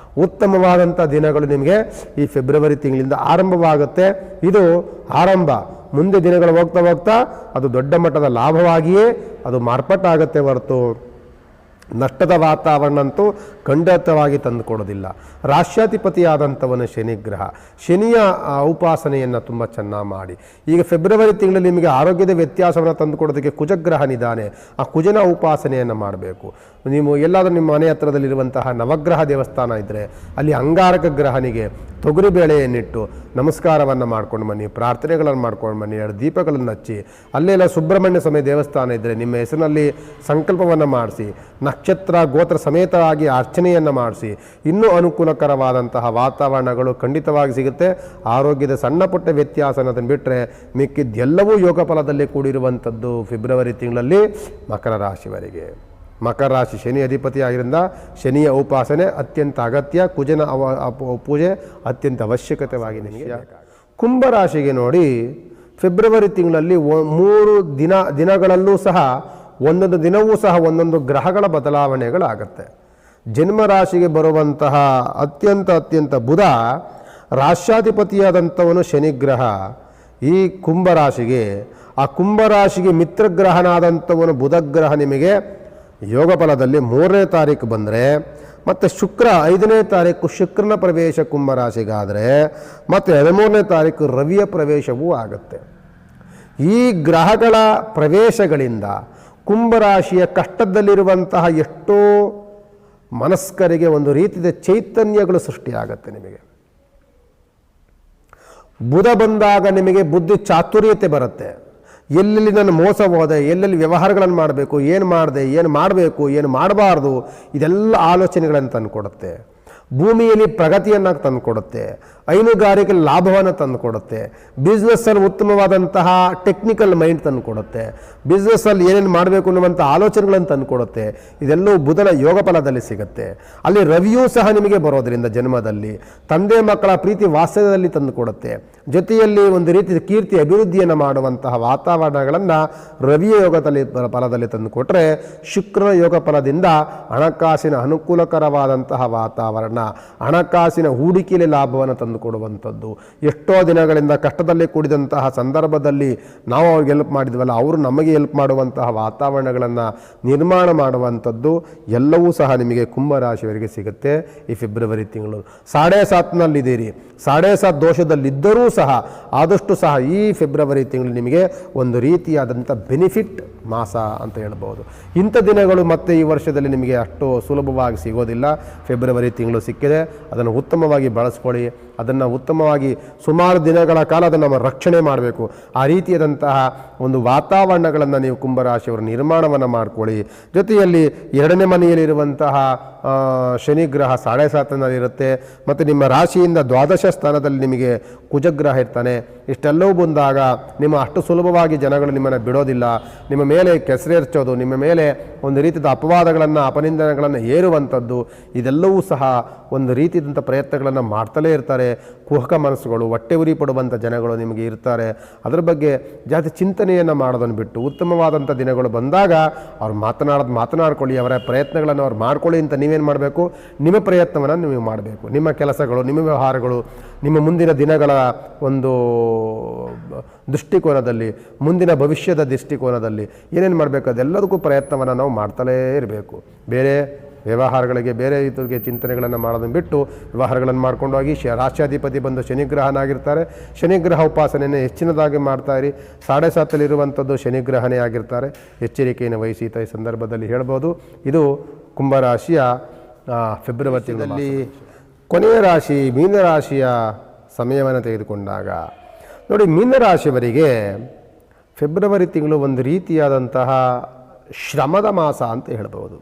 ಉತ್ತಮವಾದಂಥ ದಿನಗಳು ನಿಮಗೆ ಈ ಫೆಬ್ರವರಿ ತಿಂಗಳಿಂದ ಆರಂಭವಾಗುತ್ತೆ. ಇದು ಆರಂಭ. ಮುಂದೆ ದಿನಗಳು ಹೋಗ್ತಾ ಹೋಗ್ತಾ ಅದು ದೊಡ್ಡ ಮಟ್ಟದ ಲಾಭವಾಗಿಯೇ ಅದು ಮಾರ್ಪಾಟಾಗುತ್ತೆ ಹೊರತು ನಷ್ಟದ ವಾತಾವರಣ ಅಂತೂ ಖಂಡಿತವಾಗಿ ತಂದುಕೊಡೋದಿಲ್ಲ. ರಾಷ್ಟ್ರಾಧಿಪತಿಯಾದಂಥವನು ಶನಿಗ್ರಹ. ಶನಿಯ ಉಪಾಸನೆಯನ್ನು ತುಂಬ ಚೆನ್ನಾಗಿ ಮಾಡಿ. ಈಗ ಫೆಬ್ರವರಿ ತಿಂಗಳಲ್ಲಿ ನಿಮಗೆ ಆರೋಗ್ಯದ ವ್ಯತ್ಯಾಸವನ್ನು ತಂದುಕೊಡೋದಕ್ಕೆ ಕುಜಗ್ರಹನಿದ್ದಾನೆ. ಆ ಕುಜನ ಉಪಾಸನೆಯನ್ನು ಮಾಡಬೇಕು. ನೀವು ಎಲ್ಲಾದರೂ ನಿಮ್ಮ ಮನೆ ಹತ್ರದಲ್ಲಿರುವಂತಹ ನವಗ್ರಹ ದೇವಸ್ಥಾನ ಇದ್ದರೆ ಅಲ್ಲಿ ಅಂಗಾರಕ ಗ್ರಹನಿಗೆ ತೊಗರಿಬೇಳೆಯನ್ನಿಟ್ಟು ನಮಸ್ಕಾರವನ್ನು ಮಾಡ್ಕೊಂಡು ಬನ್ನಿ, ಪ್ರಾರ್ಥನೆಗಳನ್ನು ಮಾಡ್ಕೊಂಡು ಬನ್ನಿ, 2 ದೀಪಗಳನ್ನು ಹಚ್ಚಿ. ಅಲ್ಲೆಲ್ಲ ಸುಬ್ರಹ್ಮಣ್ಯ ಸ್ವಾಮಿ ದೇವಸ್ಥಾನ ಇದ್ದರೆ ನಿಮ್ಮ ಹೆಸರಿನಲ್ಲಿ ಸಂಕಲ್ಪವನ್ನು ಮಾಡಿಸಿ, ನಕ್ಷತ್ರ ಗೋತ್ರ ಸಮೇತವಾಗಿ ಅರ್ಚನೆಯನ್ನು ಮಾಡಿಸಿ. ಇನ್ನೂ ಅನುಕೂಲಕರವಾದಂತಹ ವಾತಾವರಣಗಳು ಖಂಡಿತವಾಗಿ ಸಿಗುತ್ತೆ. ಆರೋಗ್ಯದ ಸಣ್ಣ ಪುಟ್ಟ ವ್ಯತ್ಯಾಸ ಅನ್ನೋದನ್ನು ಬಿಟ್ಟರೆ ಮಿಕ್ಕಿದ್ದೆಲ್ಲವೂ ಯೋಗ ಫಲದಲ್ಲಿ ಕೂಡಿರುವಂಥದ್ದು ಫೆಬ್ರವರಿ ತಿಂಗಳಲ್ಲಿ ಮಕರ ರಾಶಿವರೆಗೆ. ಮಕರ ರಾಶಿ ಶನಿ ಅಧಿಪತಿ ಆಗಿದ್ದರಿಂದ ಶನಿಯ ಉಪಾಸನೆ ಅತ್ಯಂತ ಅಗತ್ಯ. ಕುಜನ ಪೂಜೆ ಅತ್ಯಂತ ಅವಶ್ಯಕತೆವಾಗಿ ನಿಮಗೆ. ಕುಂಭರಾಶಿಗೆ ನೋಡಿ, ಫೆಬ್ರವರಿ ತಿಂಗಳಲ್ಲಿ 3 ದಿನಗಳಲ್ಲೂ ಸಹ ಒಂದೊಂದು ದಿನವೂ ಸಹ ಒಂದೊಂದು ಗ್ರಹಗಳ ಬದಲಾವಣೆಗಳಾಗತ್ತೆ. ಜನ್ಮರಾಶಿಗೆ ಬರುವಂತಹ ಅತ್ಯಂತ ಬುಧ ರಾಷ್ಟ್ರಾಧಿಪತಿಯಾದಂಥವನು ಶನಿಗ್ರಹ. ಈ ಕುಂಭರಾಶಿಗೆ, ಆ ಕುಂಭರಾಶಿಗೆ ಮಿತ್ರಗ್ರಹನಾದಂಥವನು ಬುಧಗ್ರಹ ನಿಮಗೆ ಯೋಗ ಫಲದಲ್ಲಿ 3ನೇ ತಾರೀಕು ಬಂದರೆ, ಮತ್ತು ಶುಕ್ರ 5ನೇ ತಾರೀಕು ಶುಕ್ರನ ಪ್ರವೇಶ ಕುಂಭರಾಶಿಗಾದರೆ, ಮತ್ತು 13ನೇ ತಾರೀಕು ರವಿಯ ಪ್ರವೇಶವೂ ಆಗುತ್ತೆ. ಈ ಗ್ರಹಗಳ ಪ್ರವೇಶಗಳಿಂದ ಕುಂಭರಾಶಿಯ ಕಷ್ಟದಲ್ಲಿರುವಂತಹ ಎಷ್ಟೋ ಮನಸ್ಕರಿಗೆ ಒಂದು ರೀತಿಯ ಚೈತನ್ಯಗಳು ಸೃಷ್ಟಿಯಾಗುತ್ತೆ. ನಿಮಗೆ ಬುಧ ಬಂದಾಗ ನಿಮಗೆ ಬುದ್ಧಿ ಚಾತುರ್ಯತೆ ಬರುತ್ತೆ. ಎಲ್ಲೆಲ್ಲಿ ನಾನು ಮೋಸ ಹೋದೆ, ಎಲ್ಲೆಲ್ಲಿ ವ್ಯವಹಾರಗಳನ್ನು ಮಾಡಬೇಕು, ಏನು ಮಾಡಿದೆ, ಏನು ಮಾಡಬೇಕು, ಏನು ಮಾಡಬಾರ್ದು, ಇದೆಲ್ಲ ಆಲೋಚನೆಗಳನ್ನು ತಂದುಕೊಡುತ್ತೆ. ಭೂಮಿಯಲ್ಲಿ ಪ್ರಗತಿಯನ್ನು ತಂದುಕೊಡುತ್ತೆ. ಹೈನುಗಾರಿಕೆ ಲಾಭವನ್ನು ತಂದುಕೊಡುತ್ತೆ. ಬಿಸ್ನೆಸ್ಸಲ್ಲಿ ಉತ್ತಮವಾದಂತಹ ಟೆಕ್ನಿಕಲ್ ಮೈಂಡ್ ತಂದುಕೊಡುತ್ತೆ. ಬಿಸ್ನೆಸ್ಸಲ್ಲಿ ಏನೇನು ಮಾಡಬೇಕು ಅನ್ನುವಂಥ ಆಲೋಚನೆಗಳನ್ನು ತಂದುಕೊಡುತ್ತೆ. ಇದೆಲ್ಲವೂ ಬುಧನ ಯೋಗ ಫಲದಲ್ಲಿ ಸಿಗುತ್ತೆ. ಅಲ್ಲಿ ರವಿಯೂ ಸಹ ನಿಮಗೆ ಬರೋದರಿಂದ ಜನ್ಮದಲ್ಲಿ ತಂದೆ ಮಕ್ಕಳ ಪ್ರೀತಿ ವಾತ್ಸಲ್ಯದಲ್ಲಿ ತಂದುಕೊಡುತ್ತೆ. ಜೊತೆಯಲ್ಲಿ ಒಂದು ರೀತಿಯ ಕೀರ್ತಿ ಅಭಿವೃದ್ಧಿಯನ್ನು ಮಾಡುವಂತಹ ವಾತಾವರಣಗಳನ್ನು ರವಿಯ ಯೋಗದಲ್ಲಿ ಫಲದಲ್ಲಿ ತಂದುಕೊಟ್ರೆ, ಶುಕ್ರನ ಯೋಗ ಫಲದಿಂದ ಹಣಕಾಸಿನ ಅನುಕೂಲಕರವಾದಂತಹ ವಾತಾವರಣ, ಹಣಕಾಸಿನ ಹೂಡಿಕೆಯಲ್ಲಿ ಲಾಭವನ್ನು ತಂದುಕೊಡುವಂಥದ್ದು. ಎಷ್ಟೋ ದಿನಗಳಿಂದ ಕಷ್ಟದಲ್ಲಿ ಕೂಡಿದಂತಹ ಸಂದರ್ಭದಲ್ಲಿ ನಾವು ಅವ್ರಿಗೆ ಹೆಲ್ಪ್ ಮಾಡಿದ್ವಲ್ಲ, ಅವರು ನಮಗೆ ಹೆಲ್ಪ್ ಮಾಡುವಂತಹ ವಾತಾವರಣಗಳನ್ನು ನಿರ್ಮಾಣ ಮಾಡುವಂಥದ್ದು ಎಲ್ಲವೂ ಸಹ ನಿಮಗೆ ಕುಂಭರಾಶಿಯವರಿಗೆ ಸಿಗುತ್ತೆ ಈ ಫೆಬ್ರವರಿ ತಿಂಗಳು. 7.5ನಲ್ಲಿದ್ದೀರಿ, 7.5 ದೋಷದಲ್ಲಿದ್ದರೂ ಸಹ ಆದಷ್ಟು ಸಹ ಈ ಫೆಬ್ರವರಿ ತಿಂಗಳು ನಿಮಗೆ ಒಂದು ರೀತಿಯಾದಂಥ ಬೆನಿಫಿಟ್ ಮಾಸ ಅಂತ ಹೇಳ್ಬೋದು. ಇಂಥ ದಿನಗಳು ಮತ್ತೆ ಈ ವರ್ಷದಲ್ಲಿ ನಿಮಗೆ ಅಷ್ಟು ಸುಲಭವಾಗಿ ಸಿಗೋದಿಲ್ಲ. ಫೆಬ್ರವರಿ ತಿಂಗಳು ಸಿಕ್ಕಿದೆ, ಅದನ್ನು ಉತ್ತಮವಾಗಿ ಬಳಸ್ಕೊಳ್ಳಿ. ಅದನ್ನು ಉತ್ತಮವಾಗಿ ಸುಮಾರು ದಿನಗಳ ಕಾಲ ಅದನ್ನು ರಕ್ಷಣೆ ಮಾಡಬೇಕು. ಆ ರೀತಿಯಾದಂತಹ ಒಂದು ವಾತಾವರಣಗಳನ್ನು ನೀವು ಕುಂಭರಾಶಿಯವರು ನಿರ್ಮಾಣವನ್ನು ಮಾಡಿಕೊಳ್ಳಿ. ಜೊತೆಯಲ್ಲಿ 2ನೇ ಮನೆಯಲ್ಲಿರುವಂತಹ ಶನಿಗ್ರಹ 7.5ನಲ್ಲಿರುತ್ತೆ. ಮತ್ತು ನಿಮ್ಮ ರಾಶಿಯಿಂದ ದ್ವಾದಶ ಸ್ಥಾನದಲ್ಲಿ ನಿಮಗೆ ಕುಜಗ್ರಹ ಇರ್ತಾನೆ. ಇಷ್ಟೆಲ್ಲವೂ ಬಂದಾಗ ನಿಮ್ಮ ಅಷ್ಟು ಸುಲಭವಾಗಿ ಜನಗಳು ನಿಮ್ಮನ್ನು ಬಿಡೋದಿಲ್ಲ. ನಿಮ್ಮ ಮೇಲೆ ಕೆಸರೆರ್ಚೋದು, ನಿಮ್ಮ ಮೇಲೆ ಒಂದು ರೀತಿಯ ಅಪವಾದಗಳನ್ನು ಅಪನಿಂದನೆಗಳನ್ನು ಏರುವಂಥದ್ದು, ಇದೆಲ್ಲವೂ ಸಹ ಒಂದು ರೀತಿಯಾದಂಥ ಪ್ರಯತ್ನಗಳನ್ನು ಮಾಡ್ತಲೇ ಇರ್ತಾರೆ. ಕುಹಕ ಮನಸ್ಸುಗಳು, ಹೊಟ್ಟೆ ಉರಿ ಪಡುವಂಥ ಜನಗಳು ನಿಮಗೆ ಇರ್ತಾರೆ. ಅದರ ಬಗ್ಗೆ ಜಾಸ್ತಿ ಚಿಂತನೆಯನ್ನು ಮಾಡೋದನ್ನು ಬಿಟ್ಟು ಉತ್ತಮವಾದಂಥ ದಿನಗಳು ಬಂದಾಗ ಅವ್ರು ಮಾತನಾಡ್ಕೊಳ್ಳಿ, ಅವರ ಪ್ರಯತ್ನಗಳನ್ನು ಅವ್ರು ಮಾಡ್ಕೊಳ್ಳಿ ಅಂತ ನೀವೇನು ಮಾಡಬೇಕು, ನಿಮ್ಮ ಪ್ರಯತ್ನವನ್ನು ನೀವು ಮಾಡಬೇಕು. ನಿಮ್ಮ ಕೆಲಸಗಳು, ನಿಮ್ಮ ವ್ಯವಹಾರಗಳು, ನಿಮ್ಮ ಮುಂದಿನ ದಿನಗಳ ಒಂದು ದೃಷ್ಟಿಕೋನದಲ್ಲಿ, ಮುಂದಿನ ಭವಿಷ್ಯದ ದೃಷ್ಟಿಕೋನದಲ್ಲಿ ಏನೇನು ಮಾಡಬೇಕು ಅದೆಲ್ಲದಕ್ಕೂ ಪ್ರಯತ್ನವನ್ನು ನಾವು ಮಾಡ್ತಲೇ ಇರಬೇಕು. ಬೇರೆ ವ್ಯವಹಾರಗಳಿಗೆ, ಬೇರೆ ಇದಕ್ಕೆ ಚಿಂತನೆಗಳನ್ನು ಮಾಡೋದನ್ನು ಬಿಟ್ಟು ವ್ಯವಹಾರಗಳನ್ನು ಮಾಡ್ಕೊಂಡು ಹೋಗಿ. ರಾಷ್ಟ್ರಾಧಿಪತಿ ಬಂದು ಶನಿಗ್ರಹನಾಗಿರ್ತಾರೆ. ಶನಿಗ್ರಹ ಉಪಾಸನೆಯನ್ನು ಹೆಚ್ಚಿನದಾಗಿ ಮಾಡ್ತಾಯಿರಿ. 7.5ನಲ್ಲಿರುವಂಥದ್ದು ಶನಿಗ್ರಹನೇ ಆಗಿರ್ತಾರೆ. ಎಚ್ಚರಿಕೆಯನ್ನು ವಹಿಸಿ ಈ ಸಂದರ್ಭದಲ್ಲಿ ಹೇಳ್ಬೋದು. ಇದು ಕುಂಭರಾಶಿಯ ಫೆಬ್ರವರಿ ತಿಂಗಳಲ್ಲಿ ಕೊನೆಯ ರಾಶಿ ಮೀನರಾಶಿಯ ಸಮಯವನ್ನು ತೆಗೆದುಕೊಂಡಾಗ ನೋಡಿ, ಮೀನರಾಶಿಯವರಿಗೆ ಫೆಬ್ರವರಿ ತಿಂಗಳು ಒಂದು ರೀತಿಯಾದಂತಹ ಶ್ರಮದ ಮಾಸ ಅಂತ ಹೇಳ್ಬೋದು.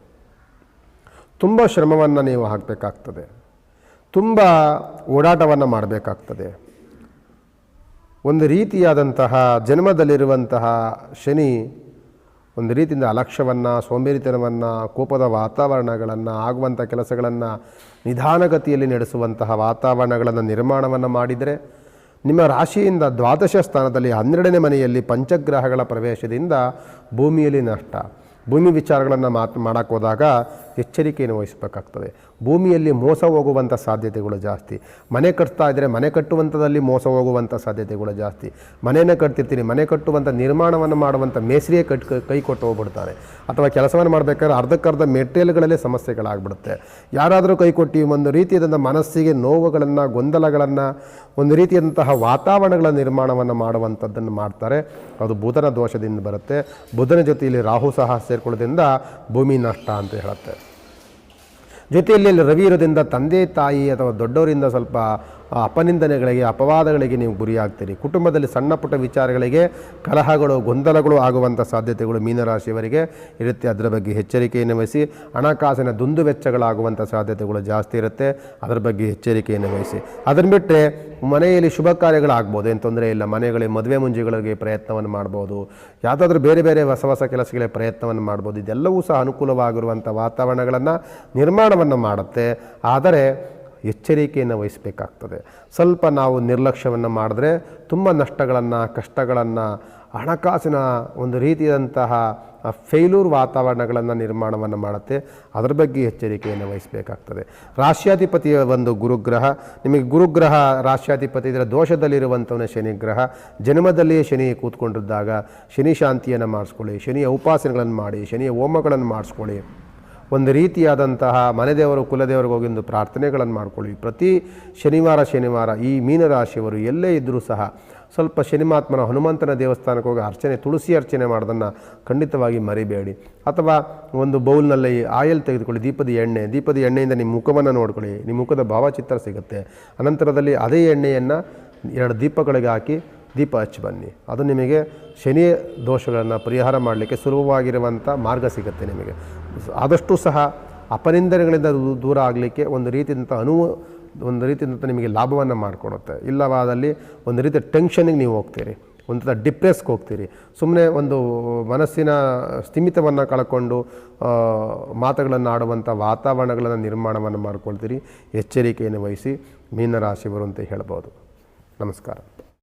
ತುಂಬ ಶ್ರಮವನ್ನು ನೀವು ಹಾಕಬೇಕಾಗ್ತದೆ, ತುಂಬ ಓಡಾಟವನ್ನು ಮಾಡಬೇಕಾಗ್ತದೆ. ಒಂದು ರೀತಿಯಾದಂತಹ ಜನ್ಮದಲ್ಲಿರುವಂತಹ ಶನಿ ಒಂದು ರೀತಿಯಿಂದ ಅಲಕ್ಷ್ಯವನ್ನು, ಸೋಂಬೇರಿತನವನ್ನು, ಕೋಪದ ವಾತಾವರಣಗಳನ್ನು, ಆಗುವಂಥ ಕೆಲಸಗಳನ್ನು ನಿಧಾನಗತಿಯಲ್ಲಿ ನಡೆಸುವಂತಹ ವಾತಾವರಣಗಳನ್ನು ನಿರ್ಮಾಣವನ್ನು ಮಾಡಿದರೆ ನಿಮ್ಮ ರಾಶಿಯಿಂದ ದ್ವಾದಶ ಸ್ಥಾನದಲ್ಲಿ 12ನೇ ಮನೆಯಲ್ಲಿ ಪಂಚಗ್ರಹಗಳ ಪ್ರವೇಶದಿಂದ ಭೂಮಿಯಲ್ಲಿ ನಷ್ಟ. ಭೂಮಿ ವಿಚಾರಗಳನ್ನು ಮಾಡೋಕ್ಕೆ ಹೋದಾಗ ಎಚ್ಚರಿಕೆಯನ್ನು ವಹಿಸಬೇಕಾಗ್ತದೆ. ಭೂಮಿಯಲ್ಲಿ ಮೋಸ ಹೋಗುವಂಥ ಸಾಧ್ಯತೆಗಳು ಜಾಸ್ತಿ. ಮನೆ ಕಟ್ತಾ ಇದ್ದರೆ ಮನೆ ಕಟ್ಟುವಂಥದ್ದಲ್ಲಿ ಮೋಸ ಹೋಗುವಂಥ ಸಾಧ್ಯತೆಗಳು ಜಾಸ್ತಿ. ಮನೆಯನ್ನು ಕಟ್ತಿರ್ತೀನಿ, ಮನೆ ಕಟ್ಟುವಂಥ ನಿರ್ಮಾಣವನ್ನು ಮಾಡುವಂಥ ಮೇಸ್ರಿಯೇ ಕೈ ಕೊಟ್ಟು ಹೋಗ್ಬಿಡ್ತಾರೆ. ಅಥವಾ ಕೆಲಸವನ್ನು ಮಾಡಬೇಕಾದ್ರೆ ಅರ್ಧಕ್ಕರ್ಧ ಮೆಟೀರಿಯಲ್ಗಳಲ್ಲೇ ಸಮಸ್ಯೆಗಳಾಗ್ಬಿಡುತ್ತೆ. ಯಾರಾದರೂ ಕೈ ಕೊಟ್ಟು ಒಂದು ರೀತಿಯಾದಂಥ ಮನಸ್ಸಿಗೆ ನೋವುಗಳನ್ನು, ಗೊಂದಲಗಳನ್ನು, ಒಂದು ರೀತಿಯಾದಂತಹ ವಾತಾವರಣಗಳ ನಿರ್ಮಾಣವನ್ನು ಮಾಡುವಂಥದ್ದನ್ನು ಮಾಡ್ತಾರೆ. ಅದು ಬುಧನ ದೋಷದಿಂದ ಬರುತ್ತೆ. ಬುಧನ ಜೊತೆಯಲ್ಲಿ ರಾಹು ಸಹ ಸೇರ್ಕೊಳ್ಳೋದ್ರಿಂದ ಭೂಮಿ ನಷ್ಟ ಅಂತ ಹೇಳುತ್ತೆ. ಜೊತೆಯಲ್ಲಿ ರವಿ ಇರೋದ್ರಿಂದ ತಂದೆ ತಾಯಿ ಅಥವಾ ದೊಡ್ಡವರಿಂದ ಸ್ವಲ್ಪ ಅಪನಿಂದನೆಗಳಿಗೆ, ಅಪವಾದಗಳಿಗೆ ನೀವು ಗುರಿಯಾಗ್ತೀರಿ. ಕುಟುಂಬದಲ್ಲಿ ಸಣ್ಣ ಪುಟ್ಟ ವಿಚಾರಗಳಿಗೆ ಕಲಹಗಳು, ಗೊಂದಲಗಳು ಆಗುವಂಥ ಸಾಧ್ಯತೆಗಳು ಮೀನರಾಶಿಯವರಿಗೆ ಇರುತ್ತೆ. ಅದರ ಬಗ್ಗೆ ಎಚ್ಚರಿಕೆಯನ್ನು ವಹಿಸಿ. ಹಣಕಾಸಿನ ದುಂದು ವೆಚ್ಚಗಳಾಗುವಂಥ ಸಾಧ್ಯತೆಗಳು ಜಾಸ್ತಿ ಇರುತ್ತೆ. ಅದರ ಬಗ್ಗೆ ಎಚ್ಚರಿಕೆಯನ್ನು ವಹಿಸಿ. ಅದನ್ನು ಬಿಟ್ಟರೆ ಮನೆಯಲ್ಲಿ ಶುಭ ಕಾರ್ಯಗಳಾಗ್ಬೋದು, ಏನು ತೊಂದರೆ ಇಲ್ಲ. ಮನೆಗಳಿಗೆ ಮದುವೆ ಮುಂಜಿಗಳಿಗೆ ಪ್ರಯತ್ನವನ್ನು ಮಾಡ್ಬೋದು. ಯಾವುದಾದ್ರೂ ಬೇರೆ ಬೇರೆ ಹೊಸ ಹೊಸ ಕೆಲಸಗಳಿಗೆ ಪ್ರಯತ್ನವನ್ನು ಮಾಡ್ಬೋದು. ಇದೆಲ್ಲವೂ ಸಹ ಅನುಕೂಲವಾಗಿರುವಂಥ ವಾತಾವರಣಗಳನ್ನು ನಿರ್ಮಾಣವನ್ನು ಮಾಡುತ್ತೆ. ಆದರೆ ಎಚ್ಚರಿಕೆಯನ್ನು ವಹಿಸಬೇಕಾಗ್ತದೆ. ಸ್ವಲ್ಪ ನಾವು ನಿರ್ಲಕ್ಷ್ಯವನ್ನು ಮಾಡಿದ್ರೆ ತುಂಬ ನಷ್ಟಗಳನ್ನು, ಕಷ್ಟಗಳನ್ನು, ಹಣಕಾಸಿನ ಒಂದು ರೀತಿಯಾದಂತಹ ಫೇಲ್ಯೂರ್ ವಾತಾವರಣಗಳನ್ನು ನಿರ್ಮಾಣವನ್ನು ಮಾಡುತ್ತೆ. ಅದರ ಬಗ್ಗೆ ಎಚ್ಚರಿಕೆಯನ್ನು ವಹಿಸಬೇಕಾಗ್ತದೆ. ರಾಶ್ಯಾಧಿಪತಿಯ ಒಂದು ಗುರುಗ್ರಹ, ನಿಮಗೆ ಗುರುಗ್ರಹ ರಾಶ್ಯಾಧಿಪತಿ ಇದರ ದೋಷದಲ್ಲಿರುವಂಥವನೇ ಶನಿಗ್ರಹ. ಜನ್ಮದಲ್ಲಿಯೇ ಶನಿ ಕೂತ್ಕೊಂಡಿದ್ದಾಗ ಶನಿ ಶಾಂತಿಯನ್ನು ಮಾಡಿಸ್ಕೊಳ್ಳಿ, ಶನಿಯ ಉಪಾಸನೆಗಳನ್ನು ಮಾಡಿ, ಶನಿಯ ಹೋಮಗಳನ್ನು ಮಾಡಿಸ್ಕೊಳ್ಳಿ. ಒಂದು ರೀತಿಯಾದಂತಹ ಮನೆದೇವರು, ಕುಲದೇವರಿಗೆ ಹೋಗಿಂದು ಪ್ರಾರ್ಥನೆಗಳನ್ನು ಮಾಡ್ಕೊಳ್ಳಿ. ಪ್ರತಿ ಶನಿವಾರ ಈ ಮೀನರಾಶಿಯವರು ಎಲ್ಲೇ ಇದ್ದರೂ ಸಹ ಸ್ವಲ್ಪ ಶನಿಮಾತ್ಮನ ಹನುಮಂತನ ದೇವಸ್ಥಾನಕ್ಕೆ ಹೋಗಿ ಅರ್ಚನೆ, ತುಳಸಿ ಅರ್ಚನೆ ಮಾಡೋದನ್ನು ಖಂಡಿತವಾಗಿ ಮರಿಬೇಡಿ. ಅಥವಾ ಒಂದು ಬೌಲ್ನಲ್ಲಿ ಆಯಿಲ್ ತೆಗೆದುಕೊಳ್ಳಿ, ದೀಪದ ಎಣ್ಣೆಯಿಂದ ನಿಮ್ಮ ಮುಖವನ್ನು ನೋಡ್ಕೊಳ್ಳಿ. ನಿಮ್ಮ ಮುಖದ ಭಾವಚಿತ್ರ ಸಿಗುತ್ತೆ. ಅನಂತರದಲ್ಲಿ ಅದೇ ಎಣ್ಣೆಯನ್ನು 2 ದೀಪಗಳಿಗೆ ಹಾಕಿ ದೀಪ ಹಚ್ಚಿ ಬನ್ನಿ. ಅದು ನಿಮಗೆ ಶನಿ ದೋಷಗಳನ್ನು ಪರಿಹಾರ ಮಾಡಲಿಕ್ಕೆ ಸುಲಭವಾಗಿರುವಂಥ ಮಾರ್ಗ ಸಿಗುತ್ತೆ. ನಿಮಗೆ ಆದಷ್ಟು ಸಹ ಅಪನಿಂದನೆಗಳಿಂದ ದೂರ ಆಗಲಿಕ್ಕೆ ಒಂದು ರೀತಿಯಿಂದ ನಿಮಗೆ ಲಾಭವನ್ನು ಮಾಡಿಕೊಡುತ್ತೆ. ಇಲ್ಲವಾದಲ್ಲಿ ಒಂದು ರೀತಿಯ ಟೆನ್ಷನ್ಗೆ ನೀವು ಹೋಗ್ತೀರಿ, ಒಂದು ಡಿಪ್ರೆಸ್ಗೆ ಹೋಗ್ತೀರಿ. ಸುಮ್ಮನೆ ಒಂದು ಮನಸ್ಸಿನ ಸ್ಥಿಮಿತವನ್ನು ಕಳ್ಕೊಂಡು ಮಾತುಗಳನ್ನು ಆಡುವಂಥ ವಾತಾವರಣಗಳನ್ನು ನಿರ್ಮಾಣವನ್ನು ಮಾಡ್ಕೊಳ್ತೀರಿ. ಎಚ್ಚರಿಕೆಯನ್ನು ವಹಿಸಿ ಮೀನರಾಶಿಯವರು ಅಂತ ಹೇಳ್ಬೋದು. ನಮಸ್ಕಾರ.